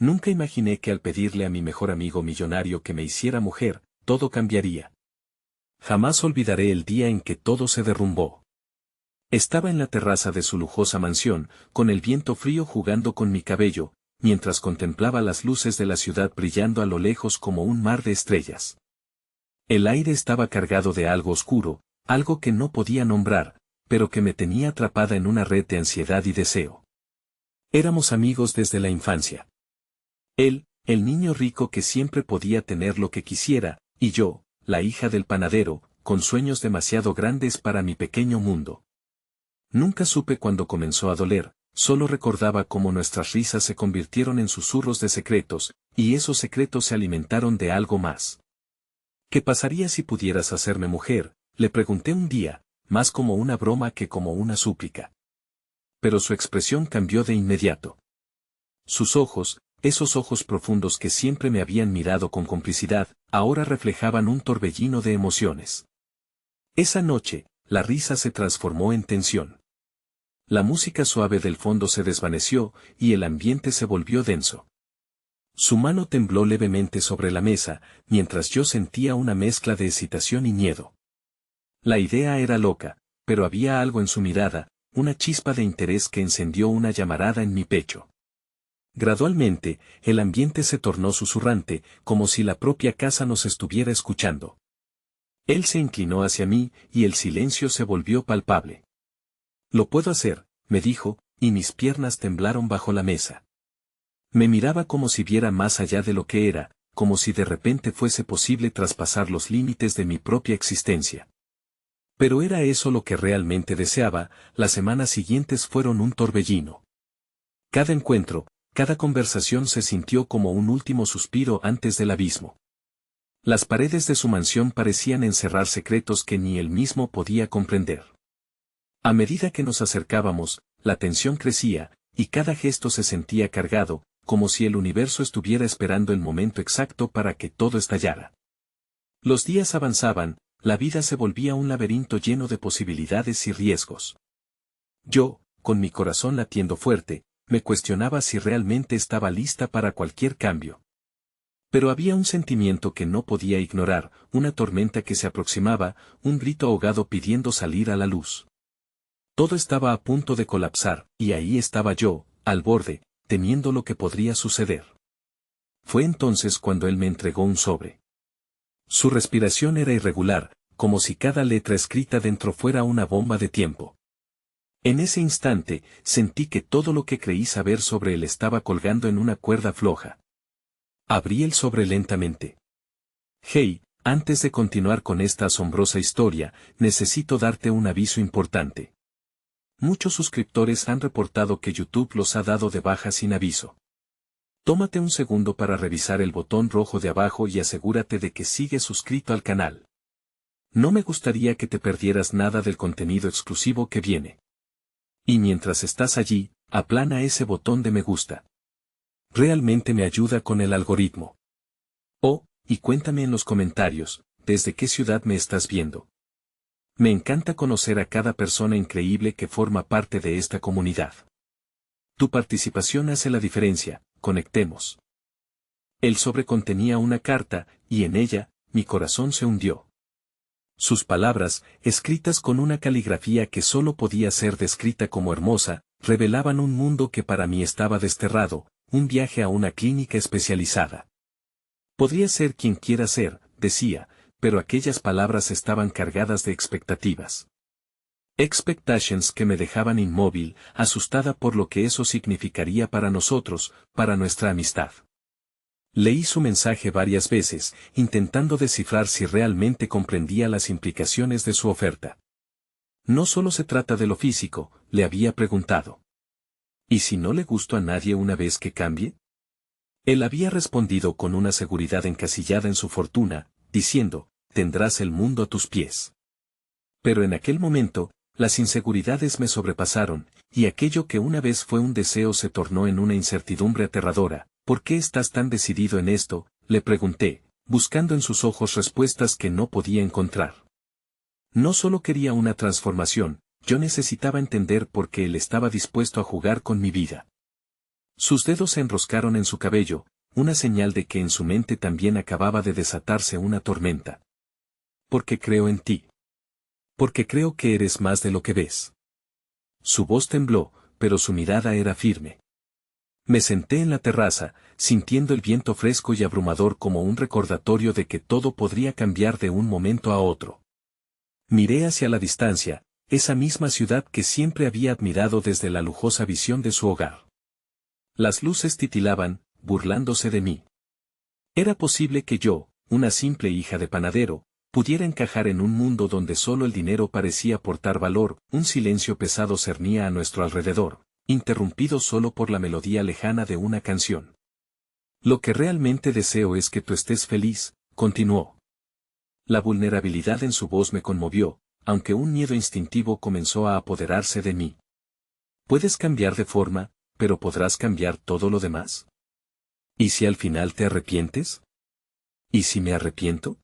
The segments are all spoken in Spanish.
Nunca imaginé que al pedirle a mi mejor amigo millonario que me hiciera mujer, todo cambiaría. Jamás olvidaré el día en que todo se derrumbó. Estaba en la terraza de su lujosa mansión, con el viento frío jugando con mi cabello, mientras contemplaba las luces de la ciudad brillando a lo lejos como un mar de estrellas. El aire estaba cargado de algo oscuro, algo que no podía nombrar, pero que me tenía atrapada en una red de ansiedad y deseo. Éramos amigos desde la infancia. Él, el niño rico que siempre podía tener lo que quisiera, y yo, la hija del panadero, con sueños demasiado grandes para mi pequeño mundo. Nunca supe cuándo comenzó a doler, solo recordaba cómo nuestras risas se convirtieron en susurros de secretos, y esos secretos se alimentaron de algo más. ¿Qué pasaría si pudieras hacerme mujer?, le pregunté un día, más como una broma que como una súplica. Pero su expresión cambió de inmediato. Sus ojos, esos ojos profundos que siempre me habían mirado con complicidad, ahora reflejaban un torbellino de emociones. Esa noche, la risa se transformó en tensión. La música suave del fondo se desvaneció, y el ambiente se volvió denso. Su mano tembló levemente sobre la mesa, mientras yo sentía una mezcla de excitación y miedo. La idea era loca, pero había algo en su mirada, una chispa de interés que encendió una llamarada en mi pecho. Gradualmente, el ambiente se tornó susurrante, como si la propia casa nos estuviera escuchando. Él se inclinó hacia mí, y el silencio se volvió palpable. «Lo puedo hacer», me dijo, y mis piernas temblaron bajo la mesa. Me miraba como si viera más allá de lo que era, como si de repente fuese posible traspasar los límites de mi propia existencia. Pero era eso lo que realmente deseaba. Las semanas siguientes fueron un torbellino. Cada encuentro, cada conversación se sintió como un último suspiro antes del abismo. Las paredes de su mansión parecían encerrar secretos que ni él mismo podía comprender. A medida que nos acercábamos, la tensión crecía, y cada gesto se sentía cargado, como si el universo estuviera esperando el momento exacto para que todo estallara. Los días avanzaban, la vida se volvía un laberinto lleno de posibilidades y riesgos. Yo, con mi corazón latiendo fuerte, me cuestionaba si realmente estaba lista para cualquier cambio. Pero había un sentimiento que no podía ignorar, una tormenta que se aproximaba, un grito ahogado pidiendo salir a la luz. Todo estaba a punto de colapsar, y ahí estaba yo, al borde, temiendo lo que podría suceder. Fue entonces cuando él me entregó un sobre. Su respiración era irregular, como si cada letra escrita dentro fuera una bomba de tiempo. En ese instante, sentí que todo lo que creí saber sobre él estaba colgando en una cuerda floja. Abrí el sobre lentamente. «Hey, antes de continuar con esta asombrosa historia, necesito darte un aviso importante. Muchos suscriptores han reportado que YouTube los ha dado de baja sin aviso. Tómate un segundo para revisar el botón rojo de abajo y asegúrate de que sigues suscrito al canal. No me gustaría que te perdieras nada del contenido exclusivo que viene. Y mientras estás allí, aplana ese botón de me gusta. Realmente me ayuda con el algoritmo. Oh, y cuéntame en los comentarios, ¿desde qué ciudad me estás viendo? Me encanta conocer a cada persona increíble que forma parte de esta comunidad. Tu participación hace la diferencia, conectemos». El sobre contenía una carta, y en ella, mi corazón se hundió. Sus palabras, escritas con una caligrafía que solo podía ser descrita como hermosa, revelaban un mundo que para mí estaba desterrado, un viaje a una clínica especializada. Podría ser quien quiera ser, decía, pero aquellas palabras estaban cargadas de expectativas. Expectations que me dejaban inmóvil, asustada por lo que eso significaría para nosotros, para nuestra amistad. Leí su mensaje varias veces, intentando descifrar si realmente comprendía las implicaciones de su oferta. No solo se trata de lo físico, le había preguntado. ¿Y si no le gustó a nadie una vez que cambie? Él había respondido con una seguridad encasillada en su fortuna, diciendo, tendrás el mundo a tus pies. Pero en aquel momento, las inseguridades me sobrepasaron, y aquello que una vez fue un deseo se tornó en una incertidumbre aterradora. ¿Por qué estás tan decidido en esto?, le pregunté, buscando en sus ojos respuestas que no podía encontrar. No solo quería una transformación, yo necesitaba entender por qué él estaba dispuesto a jugar con mi vida. Sus dedos se enroscaron en su cabello, una señal de que en su mente también acababa de desatarse una tormenta. Porque creo en ti. Porque creo que eres más de lo que ves. Su voz tembló, pero su mirada era firme. Me senté en la terraza, sintiendo el viento fresco y abrumador como un recordatorio de que todo podría cambiar de un momento a otro. Miré hacia la distancia, esa misma ciudad que siempre había admirado desde la lujosa visión de su hogar. Las luces titilaban, burlándose de mí. Era posible que yo, una simple hija de panadero, pudiera encajar en un mundo donde solo el dinero parecía portar valor. Un silencio pesado cernía a nuestro alrededor, interrumpido solo por la melodía lejana de una canción. Lo que realmente deseo es que tú estés feliz, continuó. La vulnerabilidad en su voz me conmovió, aunque un miedo instintivo comenzó a apoderarse de mí. Puedes cambiar de forma, pero ¿podrás cambiar todo lo demás? ¿Y si al final te arrepientes? ¿Y si me arrepiento?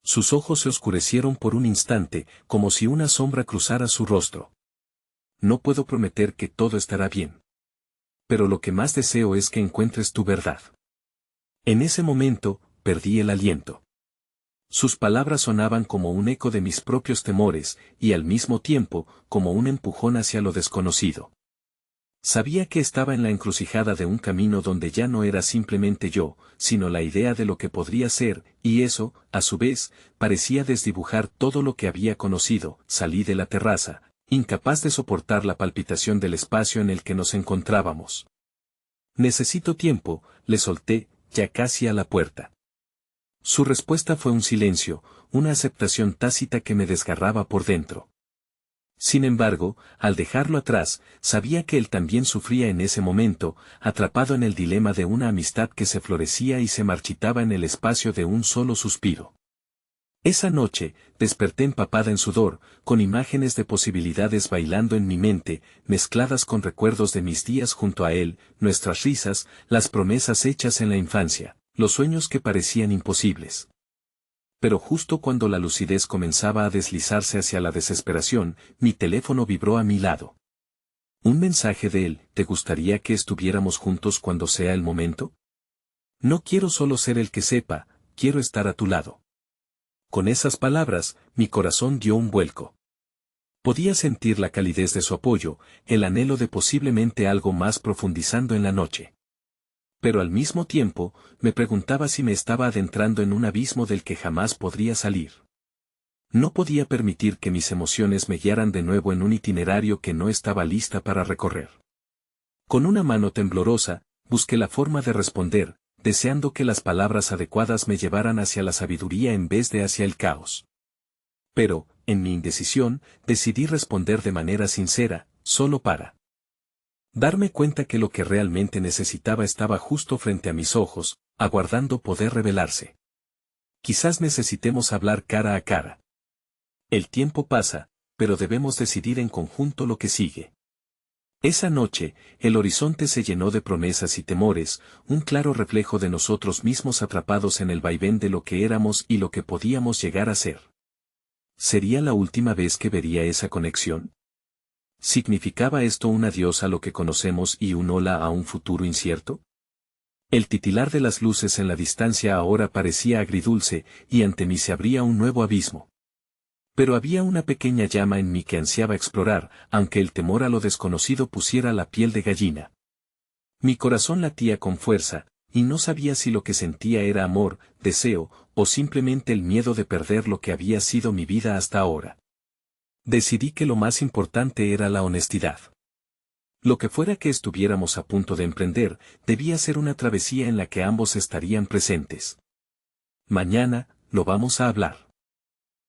Sus ojos se oscurecieron por un instante, como si una sombra cruzara su rostro. No puedo prometer que todo estará bien. Pero lo que más deseo es que encuentres tu verdad. En ese momento, perdí el aliento. Sus palabras sonaban como un eco de mis propios temores, y al mismo tiempo, como un empujón hacia lo desconocido. Sabía que estaba en la encrucijada de un camino donde ya no era simplemente yo, sino la idea de lo que podría ser, y eso, a su vez, parecía desdibujar todo lo que había conocido. Salí de la terraza, incapaz de soportar la palpitación del espacio en el que nos encontrábamos. Necesito tiempo, le solté, ya casi a la puerta. Su respuesta fue un silencio, una aceptación tácita que me desgarraba por dentro. Sin embargo, al dejarlo atrás, sabía que él también sufría en ese momento, atrapado en el dilema de una amistad que se florecía y se marchitaba en el espacio de un solo suspiro. Esa noche, desperté empapada en sudor, con imágenes de posibilidades bailando en mi mente, mezcladas con recuerdos de mis días junto a él, nuestras risas, las promesas hechas en la infancia, los sueños que parecían imposibles. Pero justo cuando la lucidez comenzaba a deslizarse hacia la desesperación, mi teléfono vibró a mi lado. Un mensaje de él: ¿te gustaría que estuviéramos juntos cuando sea el momento? No quiero solo ser el que sepa, quiero estar a tu lado. Con esas palabras, mi corazón dio un vuelco. Podía sentir la calidez de su apoyo, el anhelo de posiblemente algo más profundizando en la noche. Pero al mismo tiempo, me preguntaba si me estaba adentrando en un abismo del que jamás podría salir. No podía permitir que mis emociones me guiaran de nuevo en un itinerario que no estaba lista para recorrer. Con una mano temblorosa, busqué la forma de responder, deseando que las palabras adecuadas me llevaran hacia la sabiduría en vez de hacia el caos. Pero, en mi indecisión, decidí responder de manera sincera, solo para darme cuenta que lo que realmente necesitaba estaba justo frente a mis ojos, aguardando poder revelarse. Quizás necesitemos hablar cara a cara. El tiempo pasa, pero debemos decidir en conjunto lo que sigue. Esa noche, el horizonte se llenó de promesas y temores, un claro reflejo de nosotros mismos atrapados en el vaivén de lo que éramos y lo que podíamos llegar a ser. ¿Sería la última vez que vería esa conexión? ¿Significaba esto un adiós a lo que conocemos y un hola a un futuro incierto? El titilar de las luces en la distancia ahora parecía agridulce, y ante mí se abría un nuevo abismo. Pero había una pequeña llama en mí que ansiaba explorar, aunque el temor a lo desconocido pusiera la piel de gallina. Mi corazón latía con fuerza, y no sabía si lo que sentía era amor, deseo, o simplemente el miedo de perder lo que había sido mi vida hasta ahora. Decidí que lo más importante era la honestidad. Lo que fuera que estuviéramos a punto de emprender, debía ser una travesía en la que ambos estarían presentes. Mañana, lo vamos a hablar.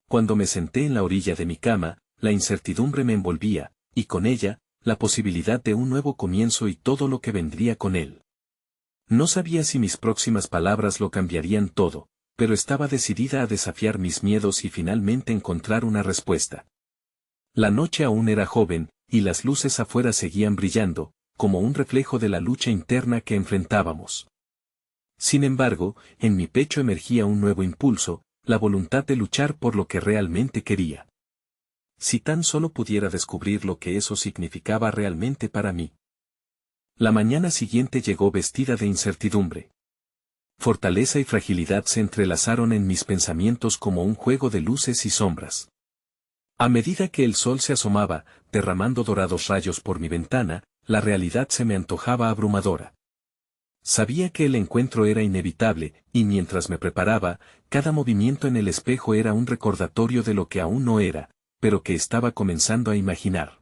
Cuando me senté en la orilla de mi cama, la incertidumbre me envolvía, y con ella, la posibilidad de un nuevo comienzo y todo lo que vendría con él. No sabía si mis próximas palabras lo cambiarían todo, pero estaba decidida a desafiar mis miedos y finalmente encontrar una respuesta. La noche aún era joven, y las luces afuera seguían brillando, como un reflejo de la lucha interna que enfrentábamos. Sin embargo, en mi pecho emergía un nuevo impulso, la voluntad de luchar por lo que realmente quería. Si tan solo pudiera descubrir lo que eso significaba realmente para mí. La mañana siguiente llegó vestida de incertidumbre. Fortaleza y fragilidad se entrelazaron en mis pensamientos como un juego de luces y sombras. A medida que el sol se asomaba, derramando dorados rayos por mi ventana, la realidad se me antojaba abrumadora. Sabía que el encuentro era inevitable, y mientras me preparaba, cada movimiento en el espejo era un recordatorio de lo que aún no era, pero que estaba comenzando a imaginar.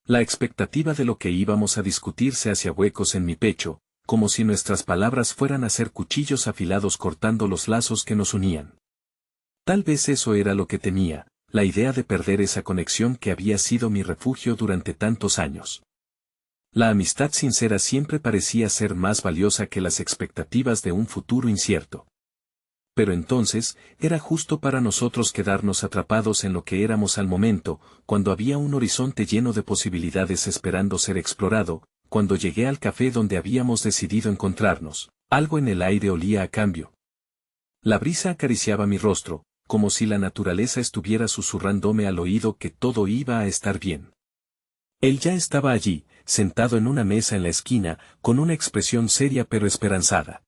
La expectativa de lo que íbamos a discutir se hacía huecos en mi pecho, como si nuestras palabras fueran a ser cuchillos afilados cortando los lazos que nos unían. Tal vez eso era lo que temía, la idea de perder esa conexión que había sido mi refugio durante tantos años. La amistad sincera siempre parecía ser más valiosa que las expectativas de un futuro incierto. Pero entonces, era justo para nosotros quedarnos atrapados en lo que éramos al momento, cuando había un horizonte lleno de posibilidades esperando ser explorado. Cuando llegué al café donde habíamos decidido encontrarnos, algo en el aire olía a cambio. La brisa acariciaba mi rostro, como si la naturaleza estuviera susurrándome al oído que todo iba a estar bien. Él ya estaba allí, sentado en una mesa en la esquina, con una expresión seria pero esperanzada.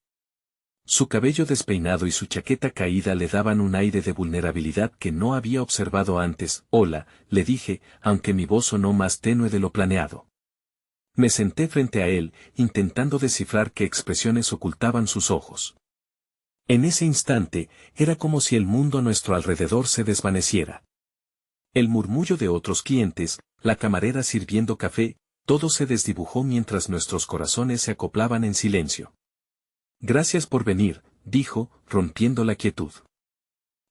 Su cabello despeinado y su chaqueta caída le daban un aire de vulnerabilidad que no había observado antes. «Hola», le dije, aunque mi voz sonó más tenue de lo planeado. Me senté frente a él, intentando descifrar qué expresiones ocultaban sus ojos. En ese instante, era como si el mundo a nuestro alrededor se desvaneciera. El murmullo de otros clientes, la camarera sirviendo café, todo se desdibujó mientras nuestros corazones se acoplaban en silencio. «Gracias por venir», dijo, rompiendo la quietud.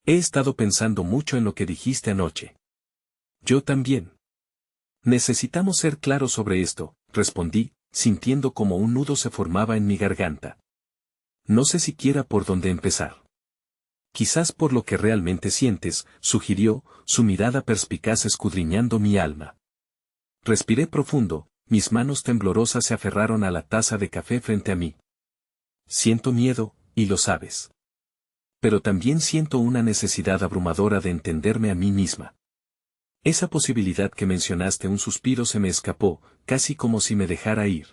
«He estado pensando mucho en lo que dijiste anoche». «Yo también». «Necesitamos ser claros sobre esto», respondí, sintiendo como un nudo se formaba en mi garganta. «No sé siquiera por dónde empezar». «Quizás por lo que realmente sientes», sugirió, su mirada perspicaz escudriñando mi alma. Respiré profundo, mis manos temblorosas se aferraron a la taza de café frente a mí. «Siento miedo, y lo sabes. Pero también siento una necesidad abrumadora de entenderme a mí misma». Esa posibilidad que mencionaste, un suspiro se me escapó, casi como si me dejara ir.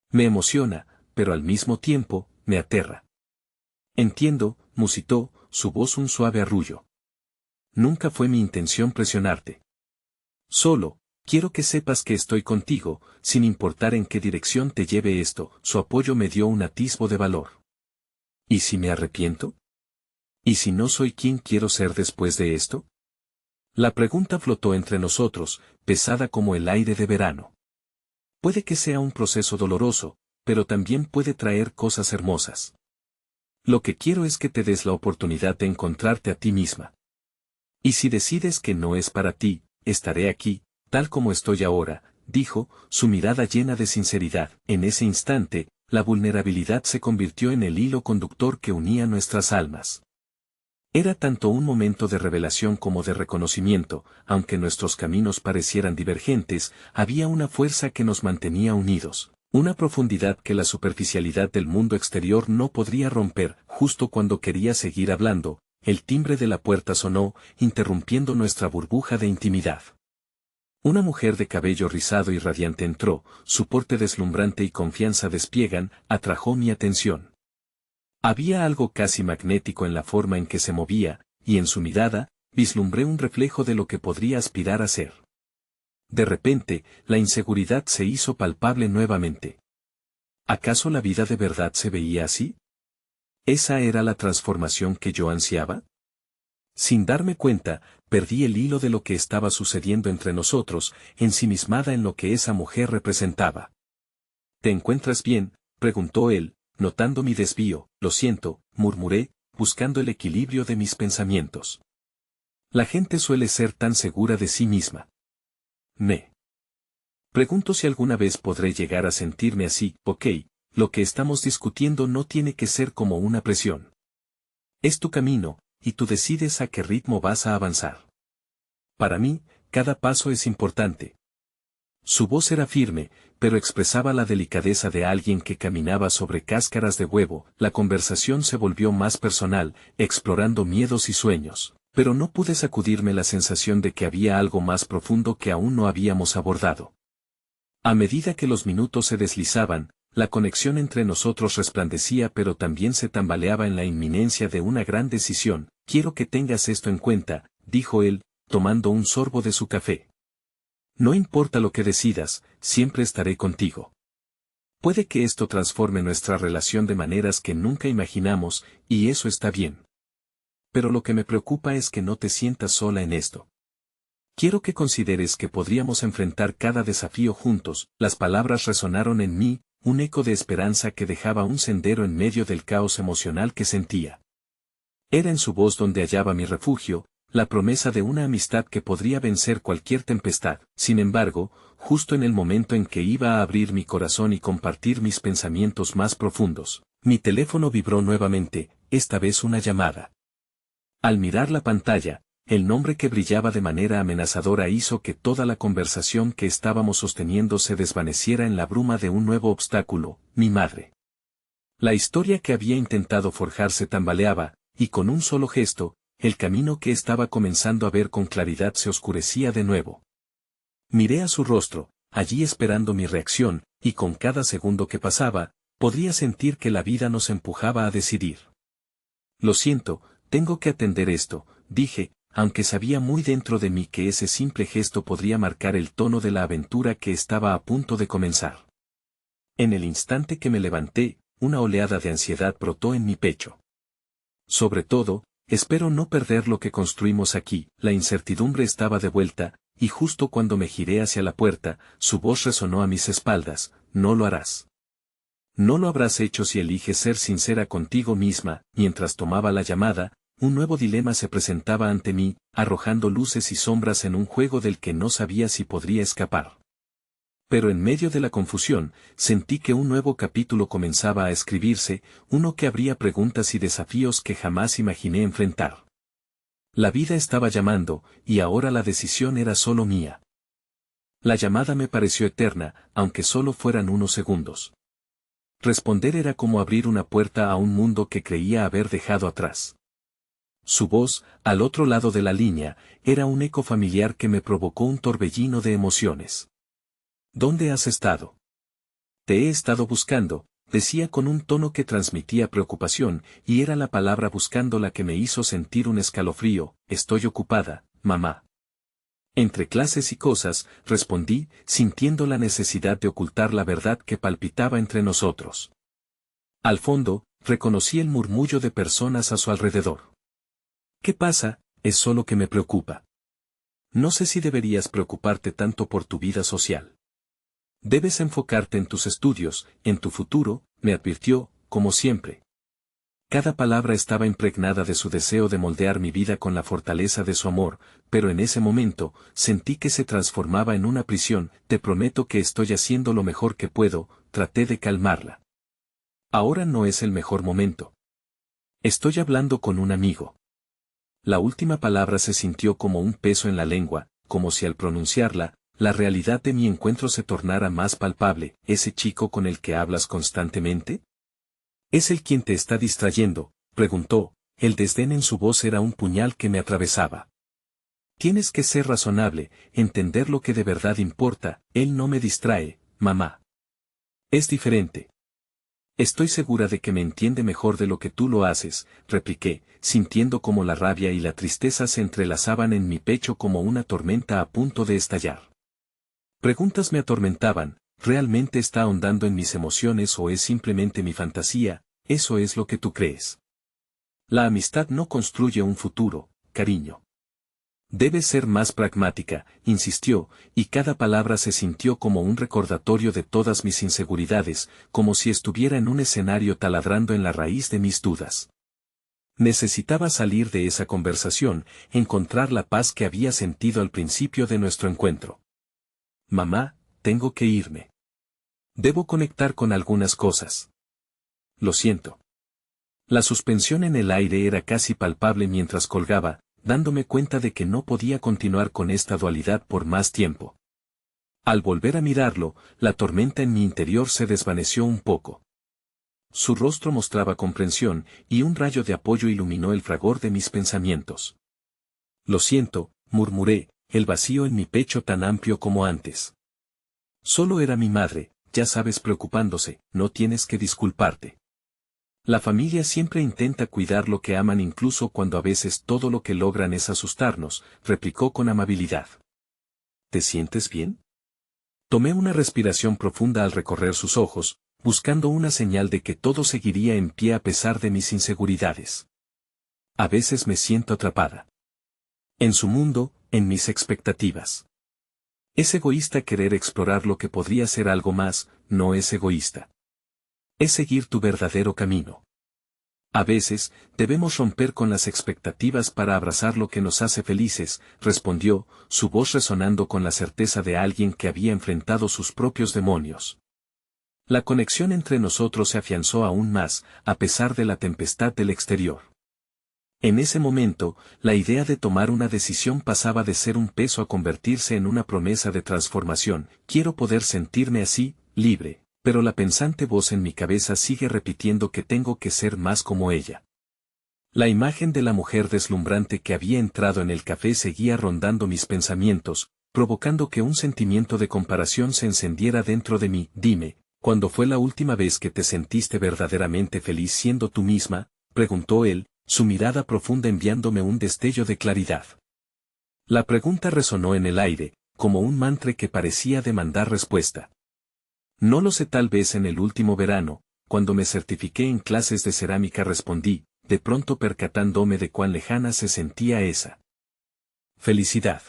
Me emociona, pero al mismo tiempo, me aterra. «Entiendo», musitó, su voz un suave arrullo. «Nunca fue mi intención presionarte. Solo, quiero que sepas que estoy contigo, sin importar en qué dirección te lleve esto». Su apoyo me dio un atisbo de valor. ¿Y si me arrepiento? ¿Y si no soy quien quiero ser después de esto? La pregunta flotó entre nosotros, pesada como el aire de verano. Puede que sea un proceso doloroso, pero también puede traer cosas hermosas. Lo que quiero es que te des la oportunidad de encontrarte a ti misma. Y si decides que no es para ti, estaré aquí, tal como estoy ahora, dijo, su mirada llena de sinceridad. En ese instante, la vulnerabilidad se convirtió en el hilo conductor que unía nuestras almas. Era tanto un momento de revelación como de reconocimiento, aunque nuestros caminos parecieran divergentes, había una fuerza que nos mantenía unidos, una profundidad que la superficialidad del mundo exterior no podría romper. Justo cuando quería seguir hablando, el timbre de la puerta sonó, interrumpiendo nuestra burbuja de intimidad. Una mujer de cabello rizado y radiante entró, su porte deslumbrante y confianza despiegan, atrajo mi atención. Había algo casi magnético en la forma en que se movía, y en su mirada, vislumbré un reflejo de lo que podría aspirar a ser. De repente, la inseguridad se hizo palpable nuevamente. ¿Acaso la vida de verdad se veía así? ¿Esa era la transformación que yo ansiaba? Sin darme cuenta, perdí el hilo de lo que estaba sucediendo entre nosotros, ensimismada en lo que esa mujer representaba. «¿Te encuentras bien?», preguntó él, notando mi desvío. «Lo siento», murmuré, buscando el equilibrio de mis pensamientos. La gente suele ser tan segura de sí misma. Me pregunto si alguna vez podré llegar a sentirme así. «Ok, lo que estamos discutiendo no tiene que ser como una presión. Es tu camino, y tú decides a qué ritmo vas a avanzar. Para mí, cada paso es importante». Su voz era firme, pero expresaba la delicadeza de alguien que caminaba sobre cáscaras de huevo. La conversación se volvió más personal, explorando miedos y sueños, pero no pude sacudirme la sensación de que había algo más profundo que aún no habíamos abordado. A medida que los minutos se deslizaban, la conexión entre nosotros resplandecía pero también se tambaleaba en la inminencia de una gran decisión. Quiero que tengas esto en cuenta, dijo él, tomando un sorbo de su café. No importa lo que decidas, siempre estaré contigo. Puede que esto transforme nuestra relación de maneras que nunca imaginamos, y eso está bien. Pero lo que me preocupa es que no te sientas sola en esto. Quiero que consideres que podríamos enfrentar cada desafío juntos. Las palabras resonaron en mí, un eco de esperanza que dejaba un sendero en medio del caos emocional que sentía. Era en su voz donde hallaba mi refugio, la promesa de una amistad que podría vencer cualquier tempestad. Sin embargo, justo en el momento en que iba a abrir mi corazón y compartir mis pensamientos más profundos, mi teléfono vibró nuevamente, esta vez una llamada. Al mirar la pantalla, el nombre que brillaba de manera amenazadora hizo que toda la conversación que estábamos sosteniendo se desvaneciera en la bruma de un nuevo obstáculo, mi madre. La historia que había intentado forjar se tambaleaba, y con un solo gesto, el camino que estaba comenzando a ver con claridad se oscurecía de nuevo. Miré a su rostro, allí esperando mi reacción, y con cada segundo que pasaba, podía sentir que la vida nos empujaba a decidir. Lo siento, tengo que atender esto, dije, aunque sabía muy dentro de mí que ese simple gesto podría marcar el tono de la aventura que estaba a punto de comenzar. En el instante que me levanté, una oleada de ansiedad brotó en mi pecho. Sobre todo, espero no perder lo que construimos aquí. La incertidumbre estaba de vuelta, y justo cuando me giré hacia la puerta, su voz resonó a mis espaldas, no lo harás. No lo habrás hecho si eliges ser sincera contigo misma. Mientras tomaba la llamada, un nuevo dilema se presentaba ante mí, arrojando luces y sombras en un juego del que no sabía si podría escapar. Pero en medio de la confusión, sentí que un nuevo capítulo comenzaba a escribirse, uno que abría preguntas y desafíos que jamás imaginé enfrentar. La vida estaba llamando, y ahora la decisión era solo mía. La llamada me pareció eterna, aunque solo fueran unos segundos. Responder era como abrir una puerta a un mundo que creía haber dejado atrás. Su voz, al otro lado de la línea, era un eco familiar que me provocó un torbellino de emociones. ¿Dónde has estado? Te he estado buscando, decía con un tono que transmitía preocupación, y era la palabra buscando la que me hizo sentir un escalofrío. Estoy ocupada, mamá. Entre clases y cosas, respondí, sintiendo la necesidad de ocultar la verdad que palpitaba entre nosotros. Al fondo, reconocí el murmullo de personas a su alrededor. ¿Qué pasa? Es solo que me preocupa. No sé si deberías preocuparte tanto por tu vida social. Debes enfocarte en tus estudios, en tu futuro, me advirtió, como siempre. Cada palabra estaba impregnada de su deseo de moldear mi vida con la fortaleza de su amor, pero en ese momento, sentí que se transformaba en una prisión. Te prometo que estoy haciendo lo mejor que puedo, traté de calmarla. Ahora no es el mejor momento. Estoy hablando con un amigo. La última palabra se sintió como un peso en la lengua, como si al pronunciarla, la realidad de mi encuentro se tornara más palpable. ¿Ese chico con el que hablas constantemente? ¿Es el quien te está distrayendo?, preguntó. El desdén en su voz era un puñal que me atravesaba. Tienes que ser razonable, entender lo que de verdad importa. Él no me distrae, mamá. Es diferente. Estoy segura de que me entiende mejor de lo que tú lo haces, repliqué, sintiendo como la rabia y la tristeza se entrelazaban en mi pecho como una tormenta a punto de estallar. Preguntas me atormentaban. ¿Realmente está ahondando en mis emociones o es simplemente mi fantasía? Eso es lo que tú crees. La amistad no construye un futuro, cariño. Debes ser más pragmática, insistió, y cada palabra se sintió como un recordatorio de todas mis inseguridades, como si estuviera en un escenario taladrando en la raíz de mis dudas. Necesitaba salir de esa conversación, encontrar la paz que había sentido al principio de nuestro encuentro. Mamá, tengo que irme. Debo conectar con algunas cosas. Lo siento. La suspensión en el aire era casi palpable mientras colgaba, dándome cuenta de que no podía continuar con esta dualidad por más tiempo. Al volver a mirarlo, la tormenta en mi interior se desvaneció un poco. Su rostro mostraba comprensión, y un rayo de apoyo iluminó el fragor de mis pensamientos. Lo siento, murmuré, el vacío en mi pecho tan amplio como antes. Solo era mi madre, ya sabes, preocupándose, no tienes que disculparte. La familia siempre intenta cuidar lo que aman incluso cuando a veces todo lo que logran es asustarnos, replicó con amabilidad. ¿Te sientes bien? Tomé una respiración profunda al recorrer sus ojos, buscando una señal de que todo seguiría en pie a pesar de mis inseguridades. A veces me siento atrapada. En su mundo, en mis expectativas. Es egoísta querer explorar lo que podría ser algo más, no es egoísta. Es seguir tu verdadero camino. A veces, debemos romper con las expectativas para abrazar lo que nos hace felices, respondió, su voz resonando con la certeza de alguien que había enfrentado sus propios demonios. La conexión entre nosotros se afianzó aún más, a pesar de la tempestad del exterior. En ese momento, la idea de tomar una decisión pasaba de ser un peso a convertirse en una promesa de transformación. Quiero poder sentirme así, libre, pero la pensante voz en mi cabeza sigue repitiendo que tengo que ser más como ella. La imagen de la mujer deslumbrante que había entrado en el café seguía rondando mis pensamientos, provocando que un sentimiento de comparación se encendiera dentro de mí. Dime, ¿cuándo fue la última vez que te sentiste verdaderamente feliz siendo tú misma?, preguntó él, su mirada profunda enviándome un destello de claridad. La pregunta resonó en el aire, como un mantra que parecía demandar respuesta. No lo sé, tal vez en el último verano, cuando me certifiqué en clases de cerámica, respondí, de pronto percatándome de cuán lejana se sentía esa felicidad.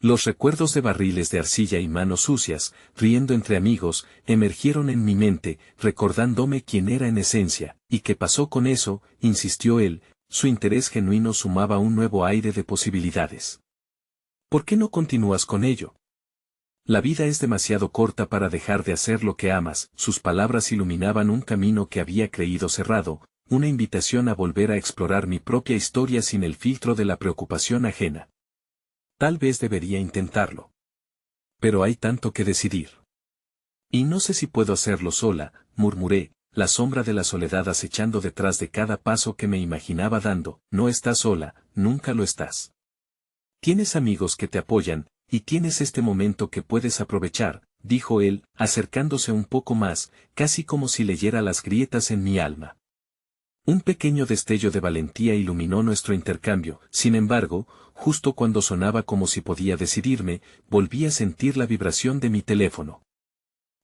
Los recuerdos de barriles de arcilla y manos sucias, riendo entre amigos, emergieron en mi mente, recordándome quién era en esencia. ¿Y qué pasó con eso?, insistió él, su interés genuino sumaba un nuevo aire de posibilidades. ¿Por qué no continúas con ello? La vida es demasiado corta para dejar de hacer lo que amas. Sus palabras iluminaban un camino que había creído cerrado, una invitación a volver a explorar mi propia historia sin el filtro de la preocupación ajena. Tal vez debería intentarlo. Pero hay tanto que decidir. Y no sé si puedo hacerlo sola, murmuré, la sombra de la soledad acechando detrás de cada paso que me imaginaba dando. No estás sola, nunca lo estás. Tienes amigos que te apoyan, y tienes este momento que puedes aprovechar, dijo él, acercándose un poco más, casi como si leyera las grietas en mi alma. Un pequeño destello de valentía iluminó nuestro intercambio, sin embargo, justo cuando sonaba como si podía decidirme, volví a sentir la vibración de mi teléfono.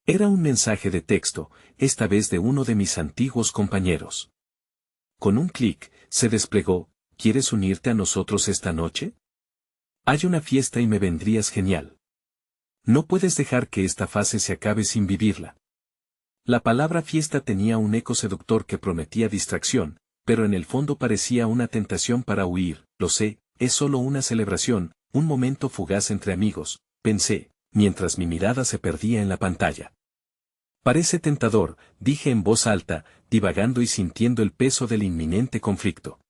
Era un mensaje de texto, esta vez de uno de mis antiguos compañeros. Con un clic, se desplegó, ¿quieres unirte a nosotros esta noche? Hay una fiesta y me vendrías genial. No puedes dejar que esta fase se acabe sin vivirla. La palabra fiesta tenía un eco seductor que prometía distracción, pero en el fondo parecía una tentación para huir. Lo sé, es solo una celebración, un momento fugaz entre amigos, pensé, mientras mi mirada se perdía en la pantalla. Parece tentador, dije en voz alta, divagando y sintiendo el peso del inminente conflicto.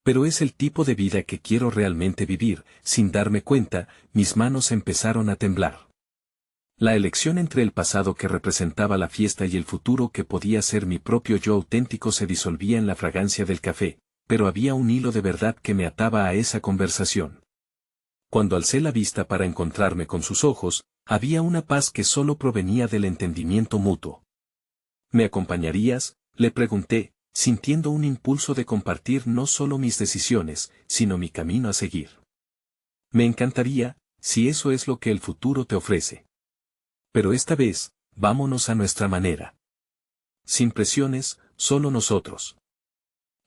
Pero es el tipo de vida que quiero realmente vivir. Sin darme cuenta, mis manos empezaron a temblar. La elección entre el pasado que representaba la fiesta y el futuro que podía ser mi propio yo auténtico se disolvía en la fragancia del café, pero había un hilo de verdad que me ataba a esa conversación. Cuando alcé la vista para encontrarme con sus ojos, había una paz que solo provenía del entendimiento mutuo. ¿Me acompañarías?, le pregunté, sintiendo un impulso de compartir no solo mis decisiones, sino mi camino a seguir. Me encantaría, si eso es lo que el futuro te ofrece. Pero esta vez, vámonos a nuestra manera. Sin presiones, solo nosotros.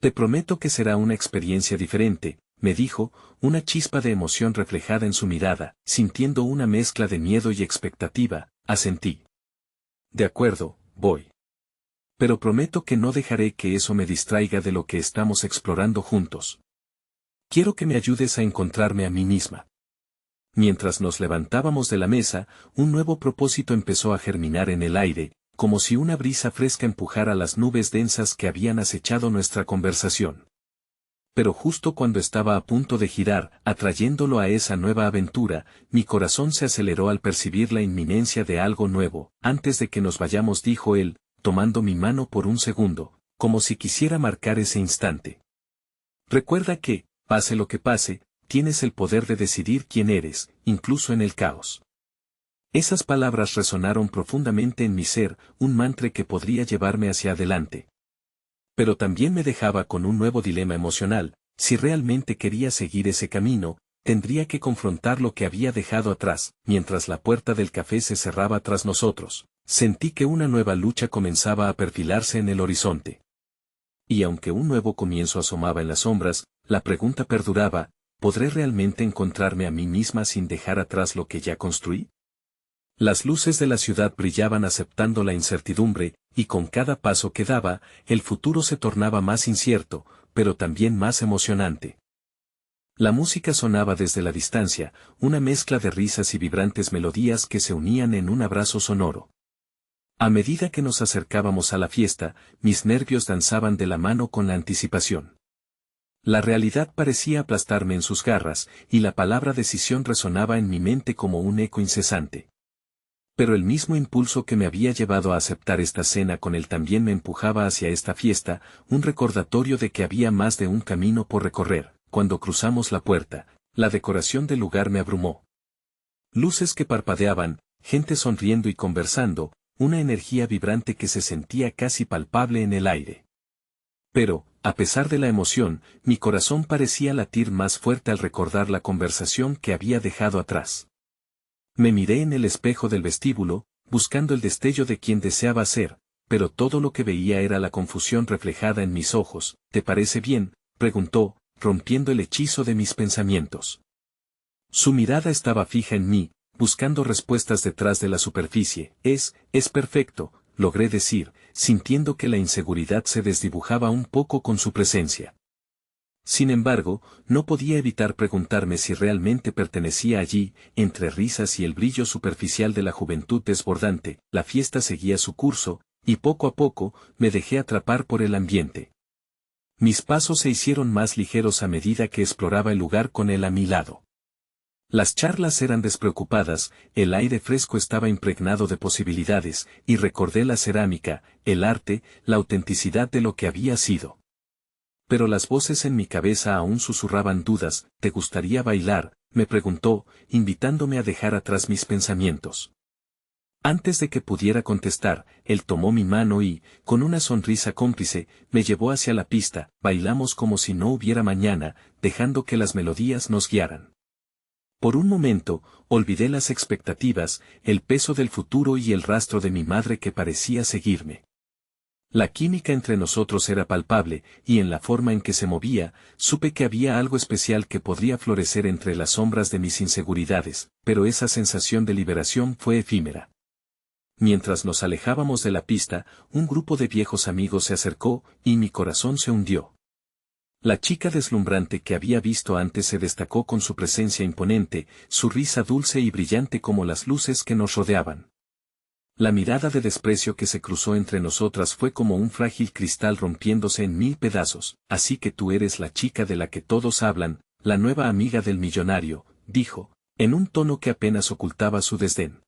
Te prometo que será una experiencia diferente, me dijo, una chispa de emoción reflejada en su mirada, sintiendo una mezcla de miedo y expectativa, asentí. De acuerdo, voy. Pero prometo que no dejaré que eso me distraiga de lo que estamos explorando juntos. Quiero que me ayudes a encontrarme a mí misma. Mientras nos levantábamos de la mesa, un nuevo propósito empezó a germinar en el aire, como si una brisa fresca empujara las nubes densas que habían acechado nuestra conversación. Pero justo cuando estaba a punto de girar, atrayéndolo a esa nueva aventura, mi corazón se aceleró al percibir la inminencia de algo nuevo. Antes de que nos vayamos, dijo él, tomando mi mano por un segundo, como si quisiera marcar ese instante. Recuerda que, pase lo que pase, tienes el poder de decidir quién eres, incluso en el caos. Esas palabras resonaron profundamente en mi ser, un mantra que podría llevarme hacia adelante. Pero también me dejaba con un nuevo dilema emocional: si realmente quería seguir ese camino, tendría que confrontar lo que había dejado atrás. Mientras la puerta del café se cerraba tras nosotros, sentí que una nueva lucha comenzaba a perfilarse en el horizonte. Y aunque un nuevo comienzo asomaba en las sombras, la pregunta perduraba: ¿podré realmente encontrarme a mí misma sin dejar atrás lo que ya construí? Las luces de la ciudad brillaban aceptando la incertidumbre, y con cada paso que daba, el futuro se tornaba más incierto, pero también más emocionante. La música sonaba desde la distancia, una mezcla de risas y vibrantes melodías que se unían en un abrazo sonoro. A medida que nos acercábamos a la fiesta, mis nervios danzaban de la mano con la anticipación. La realidad parecía aplastarme en sus garras, y la palabra decisión resonaba en mi mente como un eco incesante. Pero el mismo impulso que me había llevado a aceptar esta cena con él también me empujaba hacia esta fiesta, un recordatorio de que había más de un camino por recorrer. Cuando cruzamos la puerta, la decoración del lugar me abrumó. Luces que parpadeaban, gente sonriendo y conversando, una energía vibrante que se sentía casi palpable en el aire. Pero, a pesar de la emoción, mi corazón parecía latir más fuerte al recordar la conversación que había dejado atrás. Me miré en el espejo del vestíbulo, buscando el destello de quien deseaba ser, pero todo lo que veía era la confusión reflejada en mis ojos. ¿Te parece bien?, preguntó, rompiendo el hechizo de mis pensamientos. Su mirada estaba fija en mí, buscando respuestas detrás de la superficie. Es perfecto, logré decir, sintiendo que la inseguridad se desdibujaba un poco con su presencia. Sin embargo, no podía evitar preguntarme si realmente pertenecía allí. Entre risas y el brillo superficial de la juventud desbordante, la fiesta seguía su curso, y poco a poco, me dejé atrapar por el ambiente. Mis pasos se hicieron más ligeros a medida que exploraba el lugar con él a mi lado. Las charlas eran despreocupadas, el aire fresco estaba impregnado de posibilidades, y recordé la cerámica, el arte, la autenticidad de lo que había sido. Pero las voces en mi cabeza aún susurraban dudas. ¿Te gustaría bailar?, me preguntó, invitándome a dejar atrás mis pensamientos. Antes de que pudiera contestar, él tomó mi mano y, con una sonrisa cómplice, me llevó hacia la pista. Bailamos como si no hubiera mañana, dejando que las melodías nos guiaran. Por un momento, olvidé las expectativas, el peso del futuro y el rastro de mi madre que parecía seguirme. La química entre nosotros era palpable, y en la forma en que se movía, supe que había algo especial que podría florecer entre las sombras de mis inseguridades, pero esa sensación de liberación fue efímera. Mientras nos alejábamos de la pista, un grupo de viejos amigos se acercó, y mi corazón se hundió. La chica deslumbrante que había visto antes se destacó con su presencia imponente, su risa dulce y brillante como las luces que nos rodeaban. La mirada de desprecio que se cruzó entre nosotras fue como un frágil cristal rompiéndose en mil pedazos. Así que tú eres la chica de la que todos hablan, la nueva amiga del millonario, dijo, en un tono que apenas ocultaba su desdén.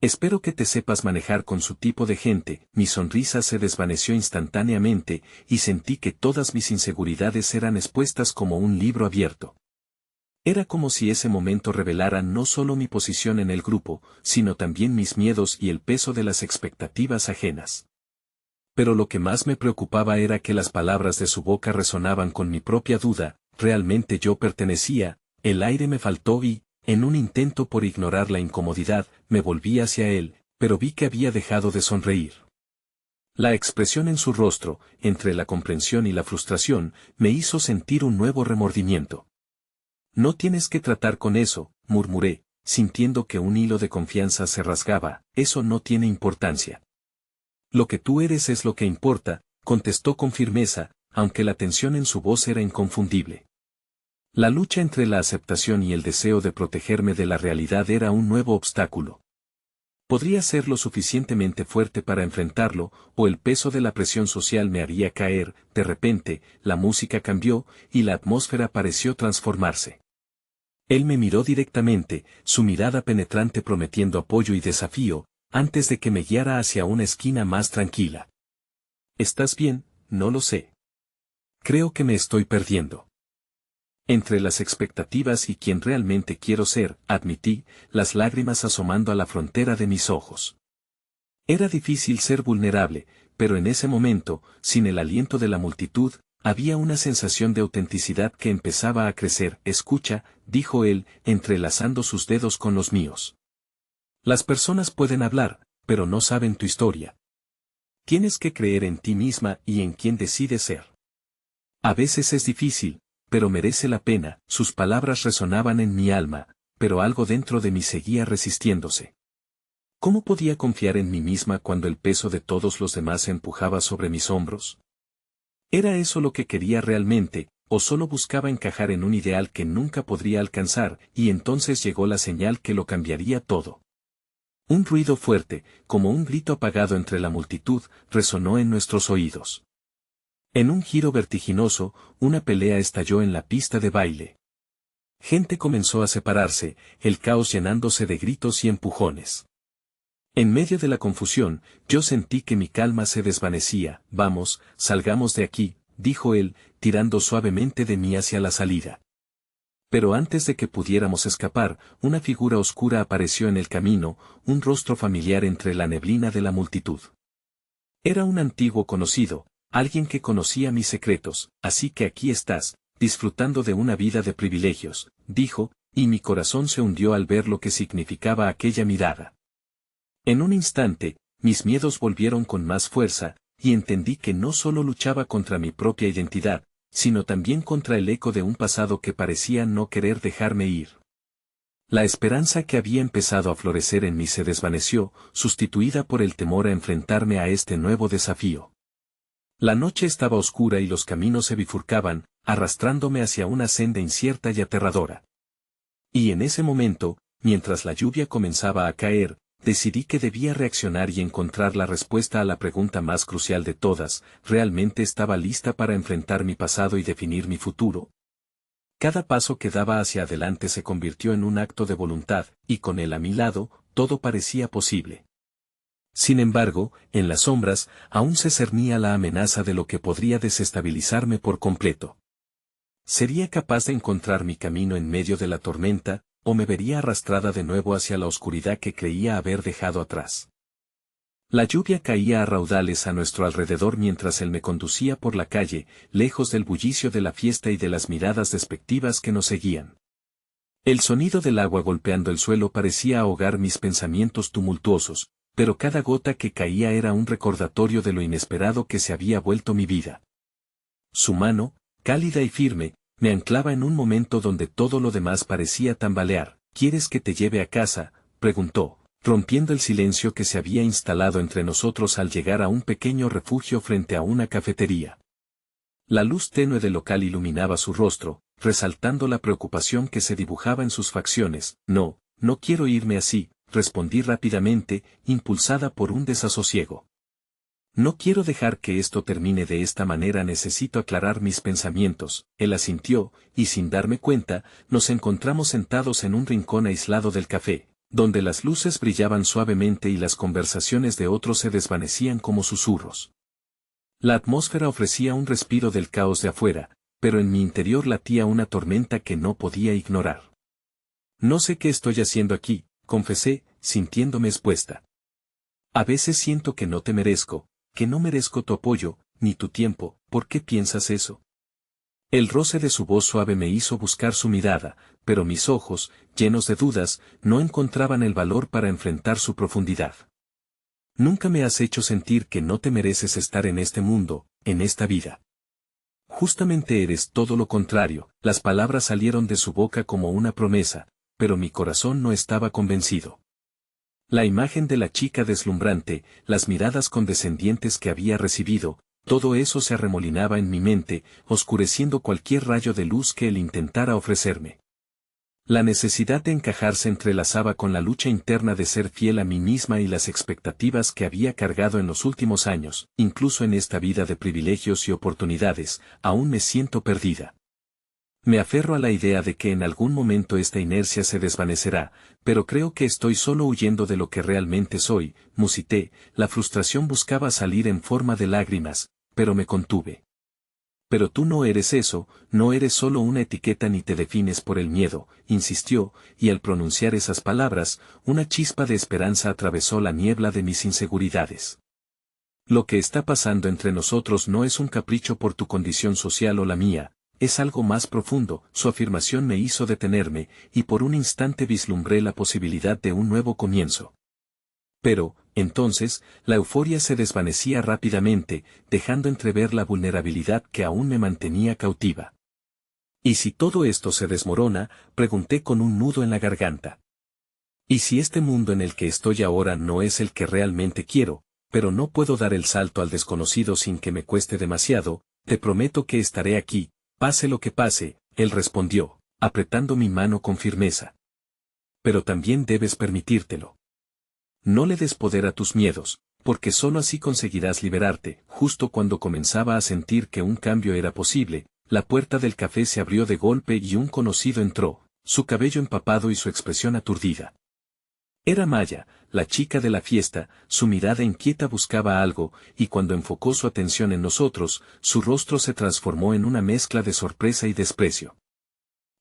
Espero que te sepas manejar con su tipo de gente. Mi sonrisa se desvaneció instantáneamente, y sentí que todas mis inseguridades eran expuestas como un libro abierto. Era como si ese momento revelara no solo mi posición en el grupo, sino también mis miedos y el peso de las expectativas ajenas. Pero lo que más me preocupaba era que las palabras de su boca resonaban con mi propia duda. ¿Realmente yo pertenecía? El aire me faltó y, en un intento por ignorar la incomodidad, me volví hacia él, pero vi que había dejado de sonreír. La expresión en su rostro, entre la comprensión y la frustración, me hizo sentir un nuevo remordimiento. No tienes que tratar con eso, murmuré, sintiendo que un hilo de confianza se rasgaba. Eso no tiene importancia. Lo que tú eres es lo que importa, contestó con firmeza, aunque la tensión en su voz era inconfundible. La lucha entre la aceptación y el deseo de protegerme de la realidad era un nuevo obstáculo. Podría ser lo suficientemente fuerte para enfrentarlo, o el peso de la presión social me haría caer. De repente, la música cambió, y la atmósfera pareció transformarse. Él me miró directamente, su mirada penetrante prometiendo apoyo y desafío, antes de que me guiara hacia una esquina más tranquila. ¿Estás bien? No lo sé. Creo que me estoy perdiendo. Entre las expectativas y quien realmente quiero ser, admití, las lágrimas asomando a la frontera de mis ojos. Era difícil ser vulnerable, pero en ese momento, sin el aliento de la multitud, había una sensación de autenticidad que empezaba a crecer. Escucha, dijo él, entrelazando sus dedos con los míos. Las personas pueden hablar, pero no saben tu historia. Tienes que creer en ti misma y en quien decides ser. A veces es difícil, pero merece la pena. Sus palabras resonaban en mi alma, pero algo dentro de mí seguía resistiéndose. ¿Cómo podía confiar en mí misma cuando el peso de todos los demás se empujaba sobre mis hombros? ¿Era eso lo que quería realmente, o solo buscaba encajar en un ideal que nunca podría alcanzar? Y entonces llegó la señal que lo cambiaría todo. Un ruido fuerte, como un grito apagado entre la multitud, resonó en nuestros oídos. En un giro vertiginoso, una pelea estalló en la pista de baile. Gente comenzó a separarse, el caos llenándose de gritos y empujones. En medio de la confusión, yo sentí que mi calma se desvanecía. Vamos, salgamos de aquí, dijo él, tirando suavemente de mí hacia la salida. Pero antes de que pudiéramos escapar, una figura oscura apareció en el camino, un rostro familiar entre la neblina de la multitud. Era un antiguo conocido, alguien que conocía mis secretos. Así que aquí estás, disfrutando de una vida de privilegios, dijo, y mi corazón se hundió al ver lo que significaba aquella mirada. En un instante, mis miedos volvieron con más fuerza, y entendí que no solo luchaba contra mi propia identidad, sino también contra el eco de un pasado que parecía no querer dejarme ir. La esperanza que había empezado a florecer en mí se desvaneció, sustituida por el temor a enfrentarme a este nuevo desafío. La noche estaba oscura y los caminos se bifurcaban, arrastrándome hacia una senda incierta y aterradora. Y en ese momento, mientras la lluvia comenzaba a caer, decidí que debía reaccionar y encontrar la respuesta a la pregunta más crucial de todas: ¿realmente estaba lista para enfrentar mi pasado y definir mi futuro? Cada paso que daba hacia adelante se convirtió en un acto de voluntad, y con él a mi lado, todo parecía posible. Sin embargo, en las sombras, aún se cernía la amenaza de lo que podría desestabilizarme por completo. ¿Sería capaz de encontrar mi camino en medio de la tormenta, o me vería arrastrada de nuevo hacia la oscuridad que creía haber dejado atrás? La lluvia caía a raudales a nuestro alrededor mientras él me conducía por la calle, lejos del bullicio de la fiesta y de las miradas despectivas que nos seguían. El sonido del agua golpeando el suelo parecía ahogar mis pensamientos tumultuosos, pero cada gota que caía era un recordatorio de lo inesperado que se había vuelto mi vida. Su mano, cálida y firme, me anclaba en un momento donde todo lo demás parecía tambalear. ¿Quieres que te lleve a casa?, preguntó, rompiendo el silencio que se había instalado entre nosotros al llegar a un pequeño refugio frente a una cafetería. La luz tenue del local iluminaba su rostro, resaltando la preocupación que se dibujaba en sus facciones. No, no quiero irme así, respondí rápidamente, impulsada por un desasosiego. No quiero dejar que esto termine de esta manera, necesito aclarar mis pensamientos. Él asintió, y sin darme cuenta, nos encontramos sentados en un rincón aislado del café, donde las luces brillaban suavemente y las conversaciones de otros se desvanecían como susurros. La atmósfera ofrecía un respiro del caos de afuera, pero en mi interior latía una tormenta que no podía ignorar. No sé qué estoy haciendo aquí, confesé, sintiéndome expuesta. A veces siento que no te merezco, que no merezco tu apoyo, ni tu tiempo. ¿Por qué piensas eso? El roce de su voz suave me hizo buscar su mirada, pero mis ojos, llenos de dudas, no encontraban el valor para enfrentar su profundidad. Nunca me has hecho sentir que no te mereces estar en este mundo, en esta vida. Justamente eres todo lo contrario. Las palabras salieron de su boca como una promesa, pero mi corazón no estaba convencido. La imagen de la chica deslumbrante, las miradas condescendientes que había recibido, todo eso se arremolinaba en mi mente, oscureciendo cualquier rayo de luz que él intentara ofrecerme. La necesidad de encajar se entrelazaba con la lucha interna de ser fiel a mí misma y las expectativas que había cargado en los últimos años. Incluso en esta vida de privilegios y oportunidades, aún me siento perdida. Me aferro a la idea de que en algún momento esta inercia se desvanecerá, pero creo que estoy solo huyendo de lo que realmente soy, musité. La frustración buscaba salir en forma de lágrimas, pero me contuve. Pero tú no eres eso, no eres solo una etiqueta ni te defines por el miedo, insistió, y al pronunciar esas palabras, una chispa de esperanza atravesó la niebla de mis inseguridades. Lo que está pasando entre nosotros no es un capricho por tu condición social o la mía, es algo más profundo. Su afirmación me hizo detenerme, y por un instante vislumbré la posibilidad de un nuevo comienzo. Pero, entonces, la euforia se desvanecía rápidamente, dejando entrever la vulnerabilidad que aún me mantenía cautiva. ¿Y si todo esto se desmorona?, pregunté con un nudo en la garganta. ¿Y si este mundo en el que estoy ahora no es el que realmente quiero, pero no puedo dar el salto al desconocido sin que me cueste demasiado? Te prometo que estaré aquí, pase lo que pase, él respondió, apretando mi mano con firmeza. Pero también debes permitírtelo. No le des poder a tus miedos, porque sólo así conseguirás liberarte. Justo cuando comenzaba a sentir que un cambio era posible, la puerta del café se abrió de golpe y un conocido entró, su cabello empapado y su expresión aturdida. Era Maya, la chica de la fiesta, su mirada inquieta buscaba algo, y cuando enfocó su atención en nosotros, su rostro se transformó en una mezcla de sorpresa y desprecio.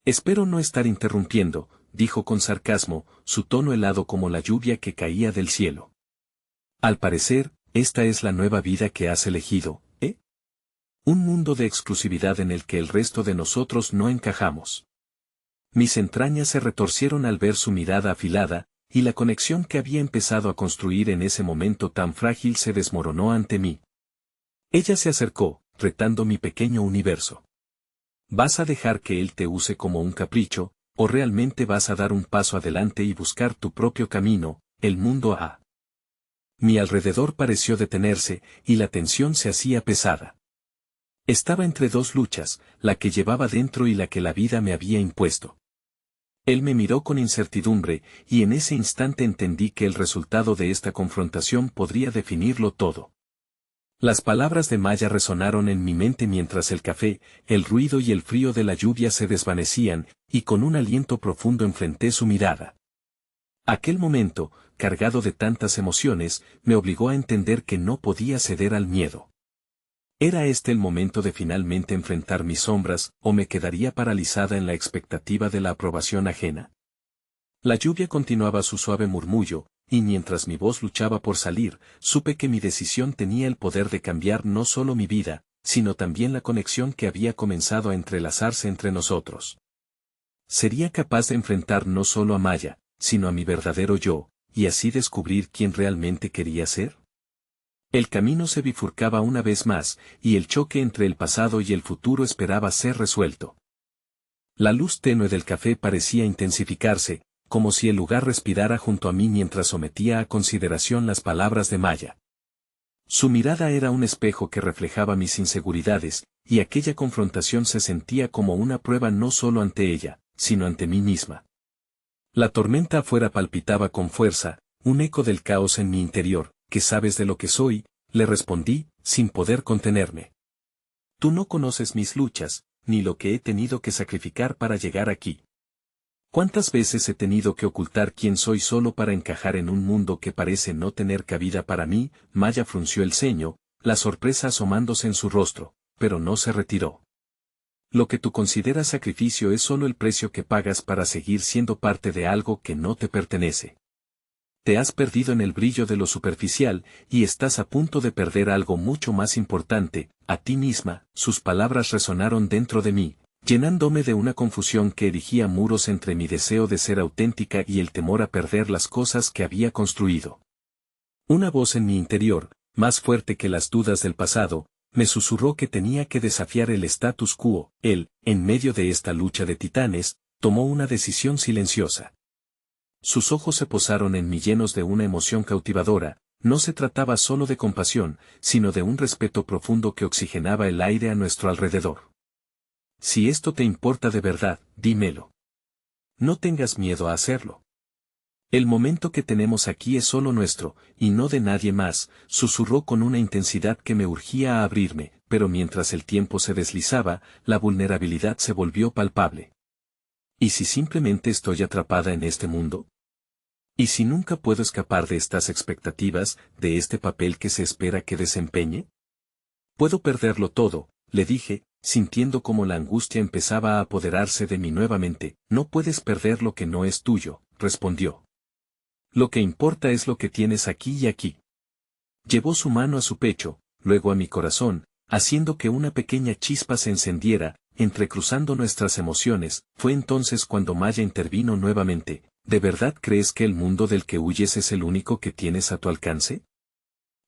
Espero no estar interrumpiendo, dijo con sarcasmo, su tono helado como la lluvia que caía del cielo. Al parecer, esta es la nueva vida que has elegido, ¿eh? Un mundo de exclusividad en el que el resto de nosotros no encajamos. Mis entrañas se retorcieron al ver su mirada afilada, y la conexión que había empezado a construir en ese momento tan frágil se desmoronó ante mí. Ella se acercó, retando mi pequeño universo. ¿Vas a dejar que él te use como un capricho, o realmente vas a dar un paso adelante y buscar tu propio camino, el mundo a? Mi alrededor pareció detenerse, y la tensión se hacía pesada. Estaba entre dos luchas, la que llevaba dentro y la que la vida me había impuesto. Él me miró con incertidumbre, y en ese instante entendí que el resultado de esta confrontación podría definirlo todo. Las palabras de Maya resonaron en mi mente mientras el café, el ruido y el frío de la lluvia se desvanecían, y con un aliento profundo enfrenté su mirada. Aquel momento, cargado de tantas emociones, me obligó a entender que no podía ceder al miedo. ¿Era este el momento de finalmente enfrentar mis sombras, o me quedaría paralizada en la expectativa de la aprobación ajena? La lluvia continuaba su suave murmullo, y mientras mi voz luchaba por salir, supe que mi decisión tenía el poder de cambiar no solo mi vida, sino también la conexión que había comenzado a entrelazarse entre nosotros. Sería capaz de enfrentar no solo a Maya, sino a mi verdadero yo, y así descubrir quién realmente quería ser. El camino se bifurcaba una vez más, y el choque entre el pasado y el futuro esperaba ser resuelto. La luz tenue del café parecía intensificarse, como si el lugar respirara junto a mí mientras sometía a consideración las palabras de Maya. Su mirada era un espejo que reflejaba mis inseguridades, y aquella confrontación se sentía como una prueba no solo ante ella, sino ante mí misma. La tormenta afuera palpitaba con fuerza, un eco del caos en mi interior. ¿Qué sabes de lo que soy?, le respondí, sin poder contenerme. Tú no conoces mis luchas, ni lo que he tenido que sacrificar para llegar aquí. ¿Cuántas veces he tenido que ocultar quién soy solo para encajar en un mundo que parece no tener cabida para mí? Maya frunció el ceño, la sorpresa asomándose en su rostro, pero no se retiró. Lo que tú consideras sacrificio es solo el precio que pagas para seguir siendo parte de algo que no te pertenece. Te has perdido en el brillo de lo superficial, y estás a punto de perder algo mucho más importante, a ti misma. Sus palabras resonaron dentro de mí, llenándome de una confusión que erigía muros entre mi deseo de ser auténtica y el temor a perder las cosas que había construido. Una voz en mi interior, más fuerte que las dudas del pasado, me susurró que tenía que desafiar el status quo. Él, en medio de esta lucha de titanes, tomó una decisión silenciosa. Sus ojos se posaron en mí llenos de una emoción cautivadora. No se trataba solo de compasión, sino de un respeto profundo que oxigenaba el aire a nuestro alrededor. Si esto te importa de verdad, dímelo. No tengas miedo a hacerlo. El momento que tenemos aquí es solo nuestro, y no de nadie más, susurró con una intensidad que me urgía a abrirme, pero mientras el tiempo se deslizaba, la vulnerabilidad se volvió palpable. ¿Y si simplemente estoy atrapada en este mundo? ¿Y si nunca puedo escapar de estas expectativas, de este papel que se espera que desempeñe? Puedo perderlo todo, le dije, sintiendo como la angustia empezaba a apoderarse de mí nuevamente. No puedes perder lo que no es tuyo, respondió. Lo que importa es lo que tienes aquí y aquí. Llevó su mano a su pecho, luego a mi corazón, haciendo que una pequeña chispa se encendiera, entrecruzando nuestras emociones. Fue entonces cuando Maya intervino nuevamente. ¿De verdad crees que el mundo del que huyes es el único que tienes a tu alcance?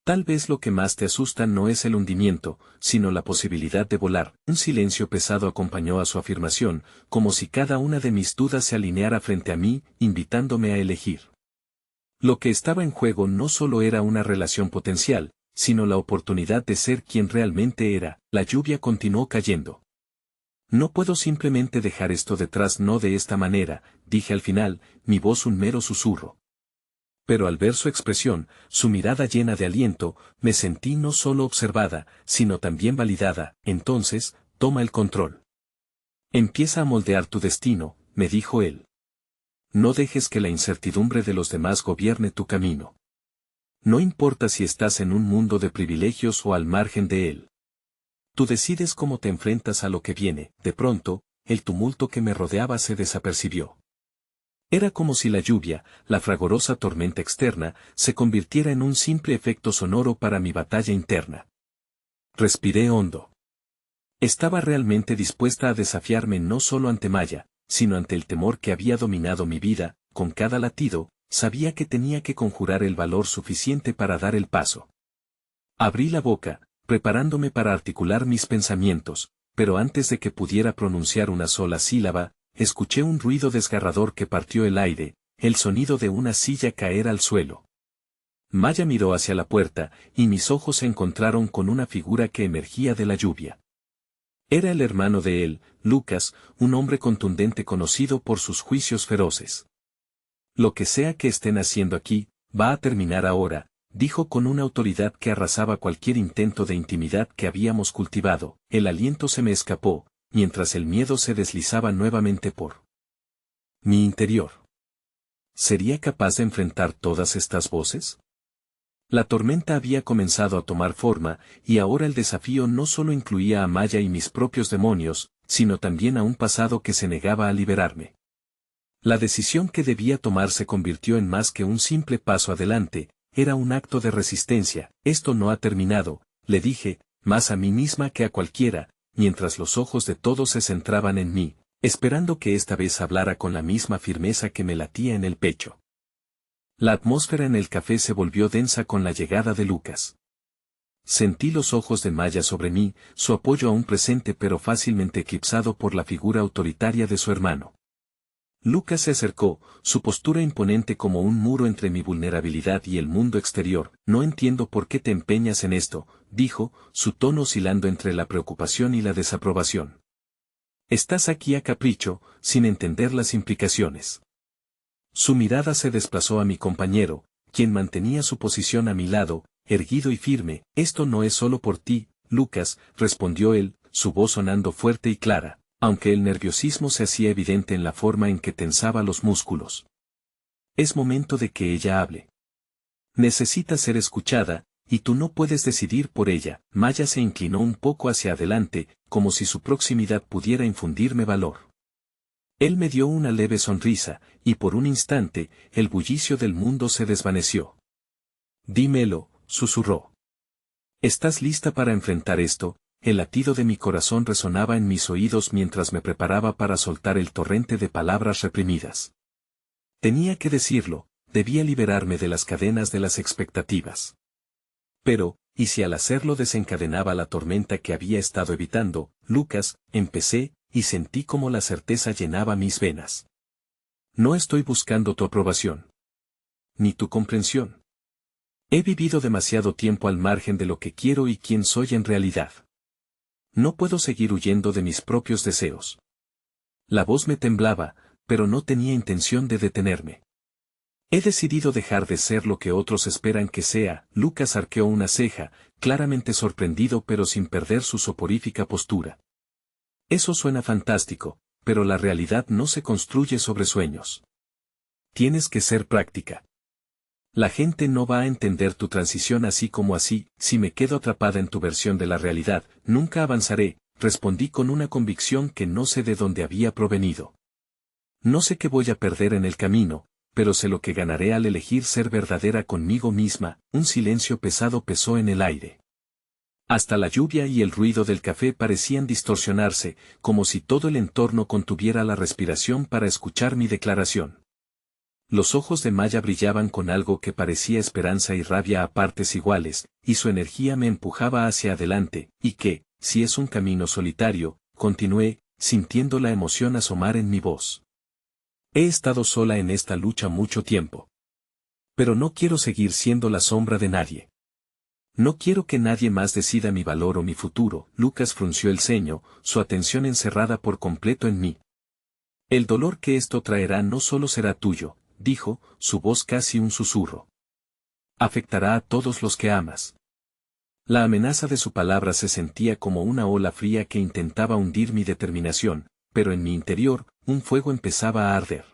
Tal vez lo que más te asusta no es el hundimiento, sino la posibilidad de volar. Un silencio pesado acompañó a su afirmación, como si cada una de mis dudas se alineara frente a mí, invitándome a elegir. Lo que estaba en juego no solo era una relación potencial, sino la oportunidad de ser quien realmente era. La lluvia continuó cayendo. No puedo simplemente dejar esto detrás, no de esta manera, dije al final, mi voz un mero susurro. Pero al ver su expresión, su mirada llena de aliento, me sentí no solo observada, sino también validada. Entonces, toma el control. Empieza a moldear tu destino, me dijo él. No dejes que la incertidumbre de los demás gobierne tu camino. No importa si estás en un mundo de privilegios o al margen de él. Tú decides cómo te enfrentas a lo que viene. De pronto, el tumulto que me rodeaba se desapercibió. Era como si la lluvia, la fragorosa tormenta externa, se convirtiera en un simple efecto sonoro para mi batalla interna. Respiré hondo. Estaba realmente dispuesta a desafiarme no solo ante Maya, sino ante el temor que había dominado mi vida. Con cada latido, sabía que tenía que conjurar el valor suficiente para dar el paso. Abrí la boca, preparándome para articular mis pensamientos, pero antes de que pudiera pronunciar una sola sílaba, escuché un ruido desgarrador que partió el aire, el sonido de una silla caer al suelo. Maya miró hacia la puerta, y mis ojos se encontraron con una figura que emergía de la lluvia. Era el hermano de él, Lucas, un hombre contundente conocido por sus juicios feroces. Lo que sea que estén haciendo aquí, va a terminar ahora, dijo con una autoridad que arrasaba cualquier intento de intimidad que habíamos cultivado. El aliento se me escapó, mientras el miedo se deslizaba nuevamente por mi interior. ¿Sería capaz de enfrentar todas estas voces? La tormenta había comenzado a tomar forma, y ahora el desafío no solo incluía a Maya y mis propios demonios, sino también a un pasado que se negaba a liberarme. La decisión que debía tomar se convirtió en más que un simple paso adelante, era un acto de resistencia. Esto no ha terminado, le dije, más a mí misma que a cualquiera, mientras los ojos de todos se centraban en mí, esperando que esta vez hablara con la misma firmeza que me latía en el pecho. La atmósfera en el café se volvió densa con la llegada de Lucas. Sentí los ojos de Maya sobre mí, su apoyo aún presente pero fácilmente eclipsado por la figura autoritaria de su hermano. Lucas se acercó, su postura imponente como un muro entre mi vulnerabilidad y el mundo exterior. No entiendo por qué te empeñas en esto, dijo, su tono oscilando entre la preocupación y la desaprobación. Estás aquí a capricho, sin entender las implicaciones. Su mirada se desplazó a mi compañero, quien mantenía su posición a mi lado, erguido y firme. Esto no es solo por ti, Lucas, respondió él, su voz sonando fuerte y clara, aunque el nerviosismo se hacía evidente en la forma en que tensaba los músculos. Es momento de que ella hable. Necesita ser escuchada, y tú no puedes decidir por ella. Maya se inclinó un poco hacia adelante, como si su proximidad pudiera infundirme valor. Él me dio una leve sonrisa, y por un instante, el bullicio del mundo se desvaneció. Dímelo, susurró. ¿Estás lista para enfrentar esto? El latido de mi corazón resonaba en mis oídos mientras me preparaba para soltar el torrente de palabras reprimidas. Tenía que decirlo, debía liberarme de las cadenas de las expectativas. Pero, ¿y si al hacerlo desencadenaba la tormenta que había estado evitando? Lucas, empecé, y sentí como la certeza llenaba mis venas. No estoy buscando tu aprobación. Ni tu comprensión. He vivido demasiado tiempo al margen de lo que quiero y quién soy en realidad. No puedo seguir huyendo de mis propios deseos. La voz me temblaba, pero no tenía intención de detenerme. He decidido dejar de ser lo que otros esperan que sea. Lucas arqueó una ceja, claramente sorprendido pero sin perder su soporífica postura. Eso suena fantástico, pero la realidad no se construye sobre sueños. Tienes que ser práctica. La gente no va a entender tu transición así como así. Si me quedo atrapada en tu versión de la realidad, nunca avanzaré. respondí con una convicción que no sé de dónde había provenido. No sé qué voy a perder en el camino, pero sé lo que ganaré al elegir ser verdadera conmigo misma. Un silencio pesado pesó en el aire. Hasta la lluvia y el ruido del café parecían distorsionarse, como si todo el entorno contuviera la respiración para escuchar mi declaración. Los ojos de Maya brillaban con algo que parecía esperanza y rabia a partes iguales, y su energía me empujaba hacia adelante, y que, si es un camino solitario, continué, sintiendo la emoción asomar en mi voz. He estado sola en esta lucha mucho tiempo. Pero no quiero seguir siendo la sombra de nadie. No quiero que nadie más decida mi valor o mi futuro. Lucas frunció el ceño, su atención encerrada por completo en mí. El dolor que esto traerá no solo será tuyo, dijo, su voz casi un susurro. Afectará a todos los que amas. La amenaza de su palabra se sentía como una ola fría que intentaba hundir mi determinación, pero en mi interior, un fuego empezaba a arder.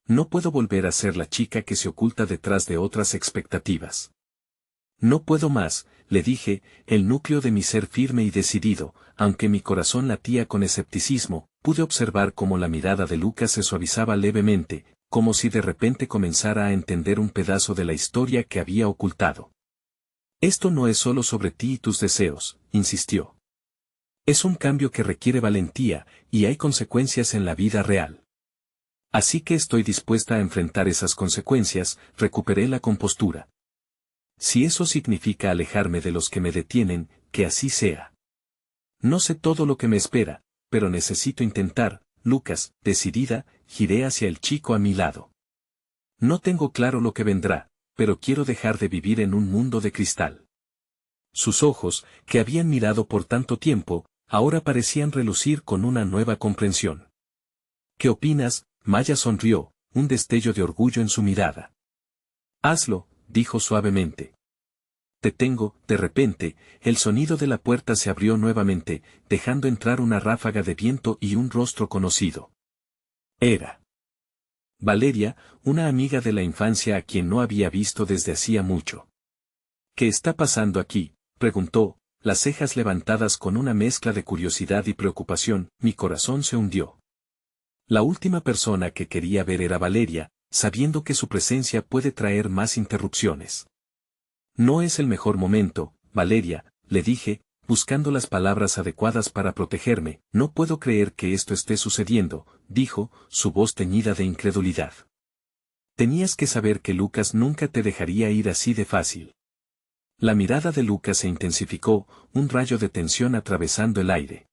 No puedo volver a ser la chica que se oculta detrás de otras expectativas. No puedo más, le dije, el núcleo de mi ser firme y decidido, aunque mi corazón latía con escepticismo, pude observar cómo la mirada de Lucas se suavizaba levemente, como si de repente comenzara a entender un pedazo de la historia que había ocultado. Esto no es solo sobre ti y tus deseos, insistió. Es un cambio que requiere valentía, y hay consecuencias en la vida real. Así que estoy dispuesta a enfrentar esas consecuencias. Recuperé la compostura. Si eso significa alejarme de los que me detienen, que así sea. No sé todo lo que me espera, pero necesito intentar. Lucas, decidida, giré hacia el chico a mi lado. No tengo claro lo que vendrá, pero quiero dejar de vivir en un mundo de cristal. Sus ojos, que habían mirado por tanto tiempo, ahora parecían relucir con una nueva comprensión. ¿Qué opinas? Maya sonrió, un destello de orgullo en su mirada. Hazlo, dijo suavemente. Te tengo. De repente, el sonido de la puerta se abrió nuevamente, dejando entrar una ráfaga de viento y un rostro conocido. Era Valeria, una amiga de la infancia a quien no había visto desde hacía mucho. ¿Qué está pasando aquí?, preguntó, las cejas levantadas con una mezcla de curiosidad y preocupación. Mi corazón se hundió. La última persona que quería ver era Valeria, sabiendo que su presencia puede traer más interrupciones. No es el mejor momento, Valeria, le dije, buscando las palabras adecuadas para protegerme. No puedo creer que esto esté sucediendo, dijo, su voz teñida de incredulidad. Tenías que saber que Lucas nunca te dejaría ir así de fácil. La mirada de Lucas se intensificó, un rayo de tensión atravesando el aire.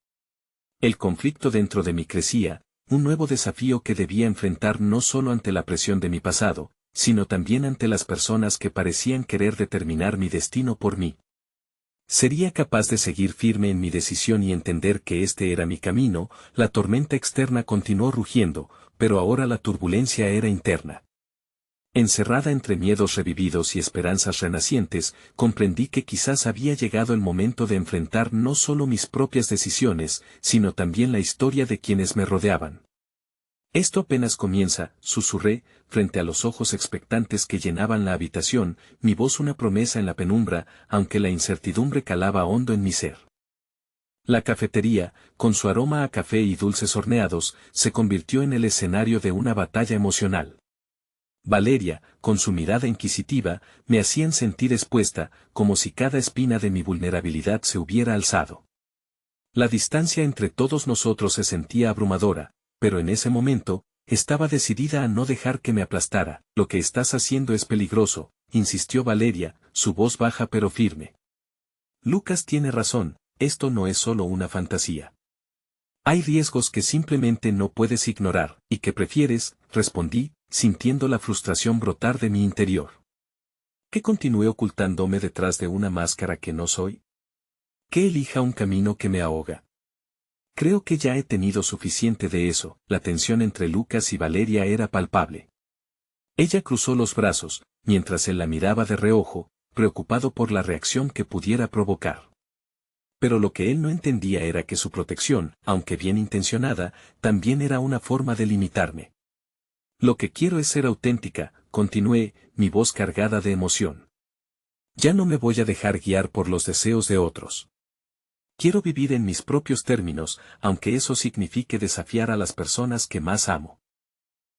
El conflicto dentro de mí crecía, un nuevo desafío que debía enfrentar no solo ante la presión de mi pasado, sino también ante las personas que parecían querer determinar mi destino por mí. ¿Sería capaz de seguir firme en mi decisión y entender que este era mi camino? La tormenta externa continuó rugiendo, pero ahora la turbulencia era interna. Encerrada entre miedos revividos y esperanzas renacientes, comprendí que quizás había llegado el momento de enfrentar no solo mis propias decisiones, sino también la historia de quienes me rodeaban. Esto apenas comienza, susurré, frente a los ojos expectantes que llenaban la habitación, mi voz una promesa en la penumbra, aunque la incertidumbre calaba hondo en mi ser. La cafetería, con su aroma a café y dulces horneados, se convirtió en el escenario de una batalla emocional. Valeria, con su mirada inquisitiva, me hacían sentir expuesta, como si cada espina de mi vulnerabilidad se hubiera alzado. La distancia entre todos nosotros se sentía abrumadora, pero en ese momento, estaba decidida a no dejar que me aplastara. Lo que estás haciendo es peligroso, insistió Valeria, su voz baja pero firme. Lucas tiene razón, esto no es solo una fantasía. Hay riesgos que simplemente no puedes ignorar, y que prefieres, respondí, sintiendo la frustración brotar de mi interior. ¿Qué continué ocultándome detrás de una máscara que no soy? ¿Qué elija un camino que me ahoga? Creo que ya he tenido suficiente de eso. La tensión entre Lucas y Valeria era palpable. Ella cruzó los brazos, mientras él la miraba de reojo, preocupado por la reacción que pudiera provocar. Pero lo que él no entendía era que su protección, aunque bien intencionada, también era una forma de limitarme. Lo que quiero es ser auténtica, continué, mi voz cargada de emoción. Ya no me voy a dejar guiar por los deseos de otros. Quiero vivir en mis propios términos, aunque eso signifique desafiar a las personas que más amo.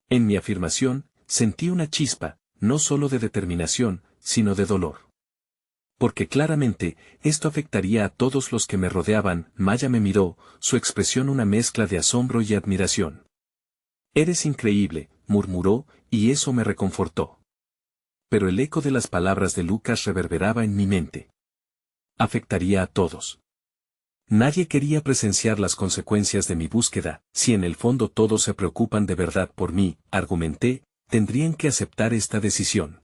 En mi afirmación, sentí una chispa, no solo de determinación, sino de dolor. Porque claramente, esto afectaría a todos los que me rodeaban. Maya me miró, su expresión una mezcla de asombro y admiración. Eres increíble, murmuró, y eso me reconfortó. Pero el eco de las palabras de Lucas reverberaba en mi mente. Afectaría a todos. Nadie quería presenciar las consecuencias de mi búsqueda. Si en el fondo todos se preocupan de verdad por mí, argumenté, tendrían que aceptar esta decisión.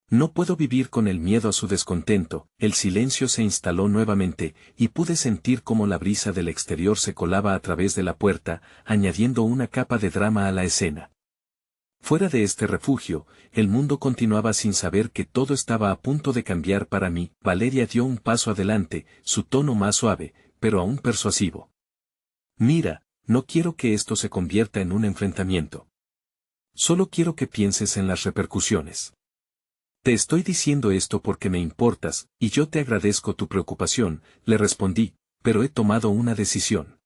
No puedo vivir con el miedo a su descontento. El silencio se instaló nuevamente, y pude sentir cómo la brisa del exterior se colaba a través de la puerta, añadiendo una capa de drama a la escena. Fuera de este refugio, el mundo continuaba sin saber que todo estaba a punto de cambiar para mí. Valeria dio un paso adelante, su tono más suave, pero aún persuasivo. Mira, no quiero que esto se convierta en un enfrentamiento. Solo quiero que pienses en las repercusiones. Te estoy diciendo esto porque me importas, y yo te agradezco tu preocupación, le respondí, pero he tomado una decisión.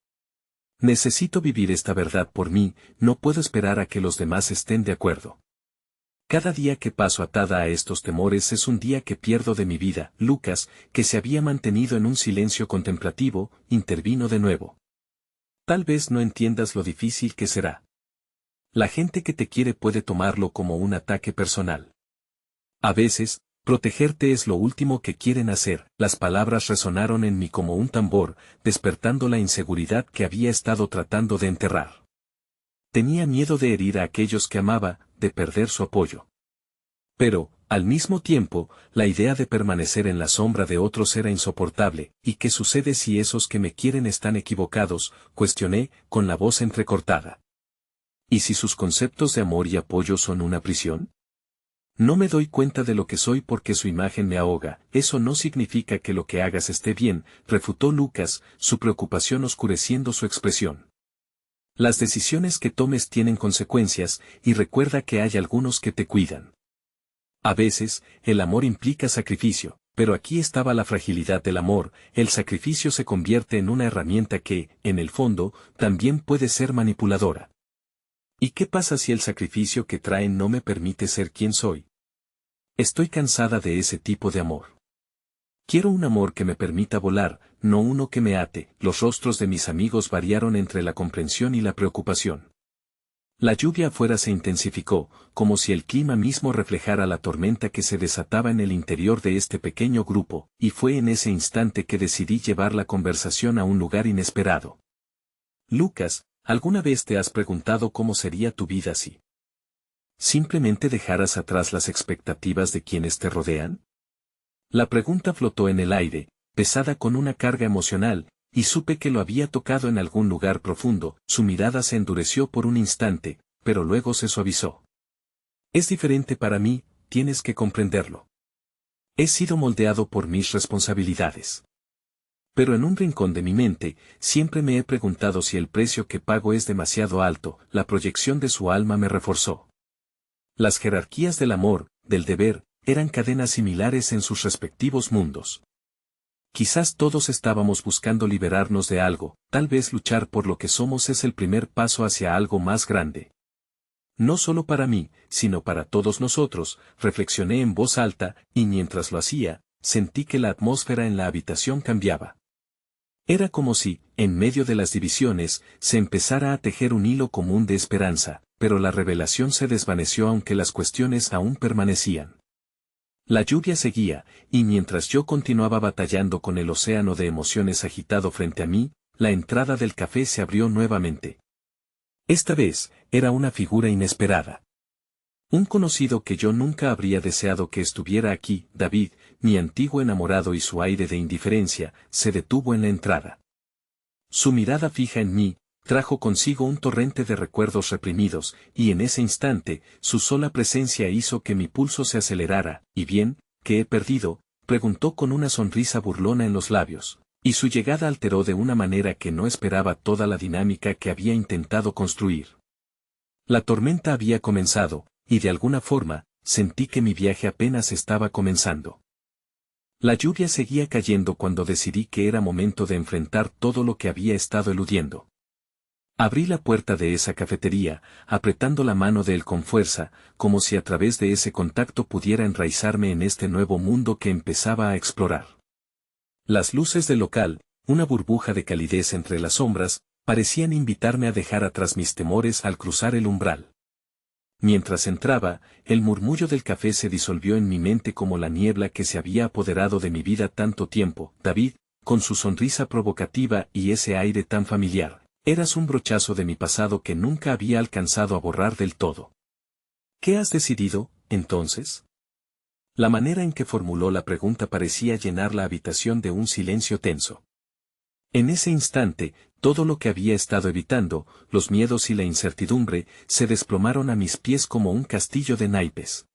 Necesito vivir esta verdad por mí, no puedo esperar a que los demás estén de acuerdo. Cada día que paso atada a estos temores es un día que pierdo de mi vida. Lucas, que se había mantenido en un silencio contemplativo, intervino de nuevo. Tal vez no entiendas lo difícil que será. La gente que te quiere puede tomarlo como un ataque personal. A veces, protegerte es lo último que quieren hacer. Las palabras resonaron en mí como un tambor, despertando la inseguridad que había estado tratando de enterrar. Tenía miedo de herir a aquellos que amaba, de perder su apoyo. Pero, al mismo tiempo, la idea de permanecer en la sombra de otros era insoportable. ¿Y qué sucede si esos que me quieren están equivocados?, cuestioné, con la voz entrecortada. ¿Y si sus conceptos de amor y apoyo son una prisión? No me doy cuenta de lo que soy porque su imagen me ahoga. Eso no significa que lo que hagas esté bien, refutó Lucas, su preocupación oscureciendo su expresión. Las decisiones que tomes tienen consecuencias, y recuerda que hay algunos que te cuidan. A veces, el amor implica sacrificio, pero aquí estaba la fragilidad del amor. El sacrificio se convierte en una herramienta que, en el fondo, también puede ser manipuladora. ¿Y qué pasa si el sacrificio que traen no me permite ser quien soy? Estoy cansada de ese tipo de amor. Quiero un amor que me permita volar, no uno que me ate. Los rostros de mis amigos variaron entre la comprensión y la preocupación. La lluvia afuera se intensificó, como si el clima mismo reflejara la tormenta que se desataba en el interior de este pequeño grupo, y fue en ese instante que decidí llevar la conversación a un lugar inesperado. Lucas, ¿alguna vez te has preguntado cómo sería tu vida si simplemente dejaras atrás las expectativas de quienes te rodean? La pregunta flotó en el aire, pesada con una carga emocional, y supe que lo había tocado en algún lugar profundo. Su mirada se endureció por un instante, pero luego se suavizó. Es diferente para mí, tienes que comprenderlo. He sido moldeado por mis responsabilidades. Pero en un rincón de mi mente, siempre me he preguntado si el precio que pago es demasiado alto. La proyección de su alma me reforzó. Las jerarquías del amor, del deber, eran cadenas similares en sus respectivos mundos. Quizás todos estábamos buscando liberarnos de algo. Tal vez luchar por lo que somos es el primer paso hacia algo más grande. No solo para mí, sino para todos nosotros, reflexioné en voz alta, y mientras lo hacía, sentí que la atmósfera en la habitación cambiaba. Era como si, en medio de las divisiones, se empezara a tejer un hilo común de esperanza, pero la revelación se desvaneció aunque las cuestiones aún permanecían. La lluvia seguía, y mientras yo continuaba batallando con el océano de emociones agitado frente a mí, la entrada del café se abrió nuevamente. Esta vez, era una figura inesperada. Un conocido que yo nunca habría deseado que estuviera aquí. David, mi antiguo enamorado, y su aire de indiferencia, se detuvo en la entrada. Su mirada fija en mí, trajo consigo un torrente de recuerdos reprimidos, y en ese instante, su sola presencia hizo que mi pulso se acelerara. ¿Y bien, qué he perdido?, preguntó con una sonrisa burlona en los labios, y su llegada alteró de una manera que no esperaba toda la dinámica que había intentado construir. La tormenta había comenzado, y de alguna forma, sentí que mi viaje apenas estaba comenzando. La lluvia seguía cayendo cuando decidí que era momento de enfrentar todo lo que había estado eludiendo. Abrí la puerta de esa cafetería, apretando la mano de él con fuerza, como si a través de ese contacto pudiera enraizarme en este nuevo mundo que empezaba a explorar. Las luces del local, una burbuja de calidez entre las sombras, parecían invitarme a dejar atrás mis temores al cruzar el umbral. Mientras entraba, el murmullo del café se disolvió en mi mente como la niebla que se había apoderado de mi vida tanto tiempo. David, con su sonrisa provocativa y ese aire tan familiar, eras un brochazo de mi pasado que nunca había alcanzado a borrar del todo. ¿Qué has decidido, entonces? La manera en que formuló la pregunta parecía llenar la habitación de un silencio tenso. En ese instante, todo lo que había estado evitando, los miedos y la incertidumbre, se desplomaron a mis pies como un castillo de naipes.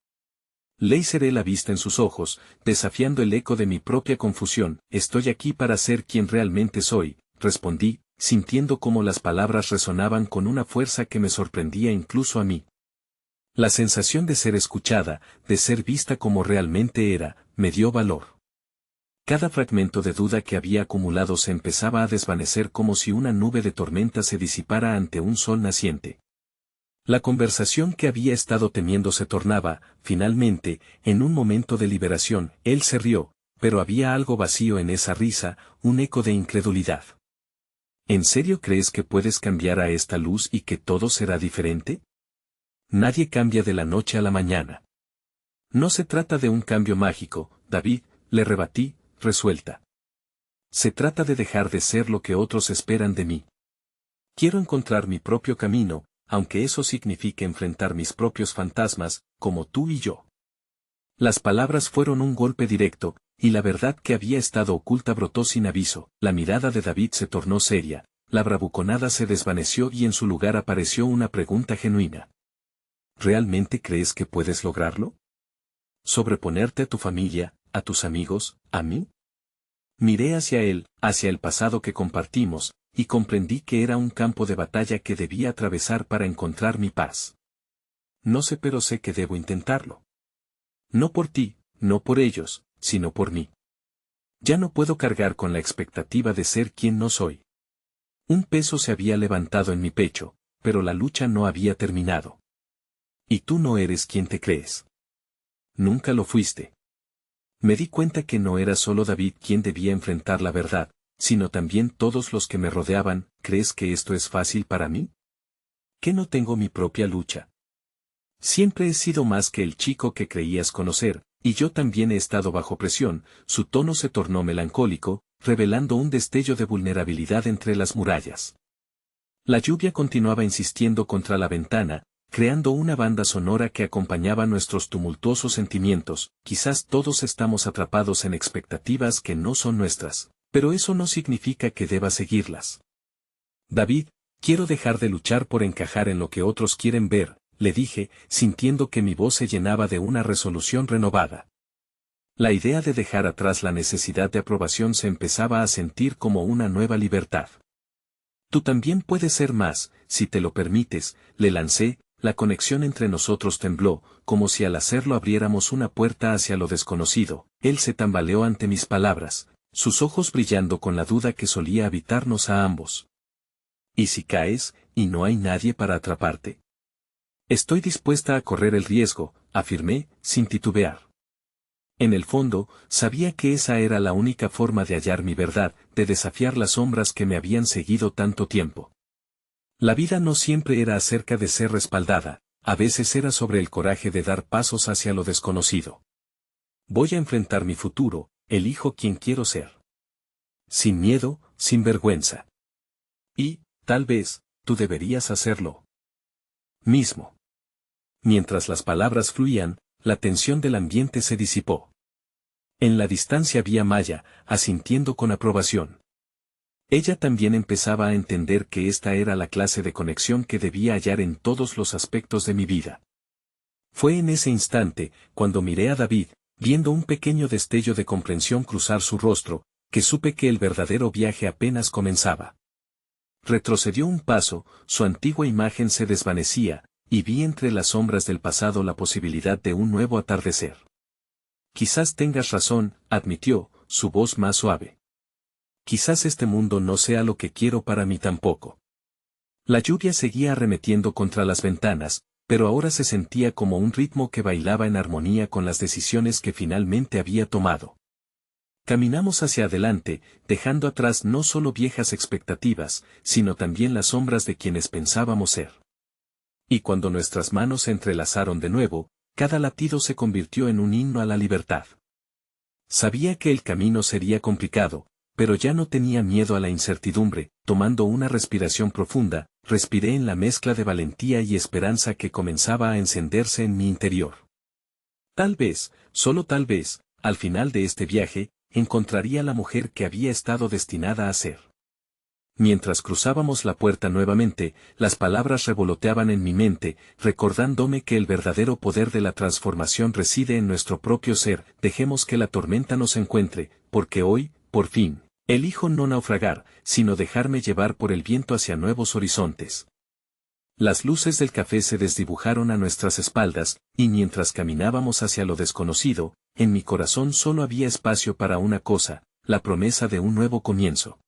Le cerré la vista en sus ojos, desafiando el eco de mi propia confusión. Estoy aquí para ser quien realmente soy, respondí, sintiendo cómo las palabras resonaban con una fuerza que me sorprendía incluso a mí. La sensación de ser escuchada, de ser vista como realmente era, me dio valor. Cada fragmento de duda que había acumulado se empezaba a desvanecer como si una nube de tormenta se disipara ante un sol naciente. La conversación que había estado temiendo se tornaba, finalmente, en un momento de liberación. Él se rió, pero había algo vacío en esa risa, un eco de incredulidad. ¿En serio crees que puedes cambiar a esta luz y que todo será diferente? Nadie cambia de la noche a la mañana. No se trata de un cambio mágico, David, le rebatí, resuelta. Se trata de dejar de ser lo que otros esperan de mí. Quiero encontrar mi propio camino, aunque eso signifique enfrentar mis propios fantasmas, como tú y yo. Las palabras fueron un golpe directo, y la verdad que había estado oculta brotó sin aviso. La mirada de David se tornó seria, la bravuconada se desvaneció y en su lugar apareció una pregunta genuina. ¿Realmente crees que puedes lograrlo? ¿Sobreponerte a tu familia, a tus amigos, a mí? Miré hacia él, hacia el pasado que compartimos, y comprendí que era un campo de batalla que debía atravesar para encontrar mi paz. No sé, pero sé que debo intentarlo. No por ti, no por ellos, sino por mí. Ya no puedo cargar con la expectativa de ser quien no soy. Un peso se había levantado en mi pecho, pero la lucha no había terminado. Y tú no eres quien te crees. Nunca lo fuiste. Me di cuenta que no era solo David quien debía enfrentar la verdad, sino también todos los que me rodeaban. ¿Crees que esto es fácil para mí? ¿Que no tengo mi propia lucha? Siempre he sido más que el chico que creías conocer, y yo también he estado bajo presión. Su tono se tornó melancólico, revelando un destello de vulnerabilidad entre las murallas. La lluvia continuaba insistiendo contra la ventana, creando una banda sonora que acompañaba nuestros tumultuosos sentimientos. Quizás todos estamos atrapados en expectativas que no son nuestras, pero eso no significa que deba seguirlas. David, quiero dejar de luchar por encajar en lo que otros quieren ver, le dije, sintiendo que mi voz se llenaba de una resolución renovada. La idea de dejar atrás la necesidad de aprobación se empezaba a sentir como una nueva libertad. Tú también puedes ser más, si te lo permites, le lancé. La conexión entre nosotros tembló, como si al hacerlo abriéramos una puerta hacia lo desconocido. Él se tambaleó ante mis palabras, sus ojos brillando con la duda que solía habitarnos a ambos. ¿Y si caes, y no hay nadie para atraparte? Estoy dispuesta a correr el riesgo, afirmé, sin titubear. En el fondo, sabía que esa era la única forma de hallar mi verdad, de desafiar las sombras que me habían seguido tanto tiempo. La vida no siempre era acerca de ser respaldada, a veces era sobre el coraje de dar pasos hacia lo desconocido. Voy a enfrentar mi futuro, elijo quien quiero ser. Sin miedo, sin vergüenza. Y, tal vez, tú deberías hacerlo mismo. Mientras las palabras fluían, la tensión del ambiente se disipó. En la distancia vi a Maya, asintiendo con aprobación. Ella también empezaba a entender que esta era la clase de conexión que debía hallar en todos los aspectos de mi vida. Fue en ese instante, cuando miré a David, viendo un pequeño destello de comprensión cruzar su rostro, que supe que el verdadero viaje apenas comenzaba. Retrocedió un paso, su antigua imagen se desvanecía, y vi entre las sombras del pasado la posibilidad de un nuevo atardecer. Quizás tengas razón, admitió, su voz más suave. Quizás este mundo no sea lo que quiero para mí tampoco. La lluvia seguía arremetiendo contra las ventanas, pero ahora se sentía como un ritmo que bailaba en armonía con las decisiones que finalmente había tomado. Caminamos hacia adelante, dejando atrás no solo viejas expectativas, sino también las sombras de quienes pensábamos ser. Y cuando nuestras manos se entrelazaron de nuevo, cada latido se convirtió en un himno a la libertad. Sabía que el camino sería complicado, pero ya no tenía miedo a la incertidumbre. Tomando una respiración profunda, respiré en la mezcla de valentía y esperanza que comenzaba a encenderse en mi interior. Tal vez, solo tal vez, al final de este viaje, encontraría la mujer que había estado destinada a ser. Mientras cruzábamos la puerta nuevamente, las palabras revoloteaban en mi mente, recordándome que el verdadero poder de la transformación reside en nuestro propio ser. Dejemos que la tormenta nos encuentre, porque hoy, por fin, elijo no naufragar, sino dejarme llevar por el viento hacia nuevos horizontes. Las luces del café se desdibujaron a nuestras espaldas, y mientras caminábamos hacia lo desconocido, en mi corazón solo había espacio para una cosa, la promesa de un nuevo comienzo.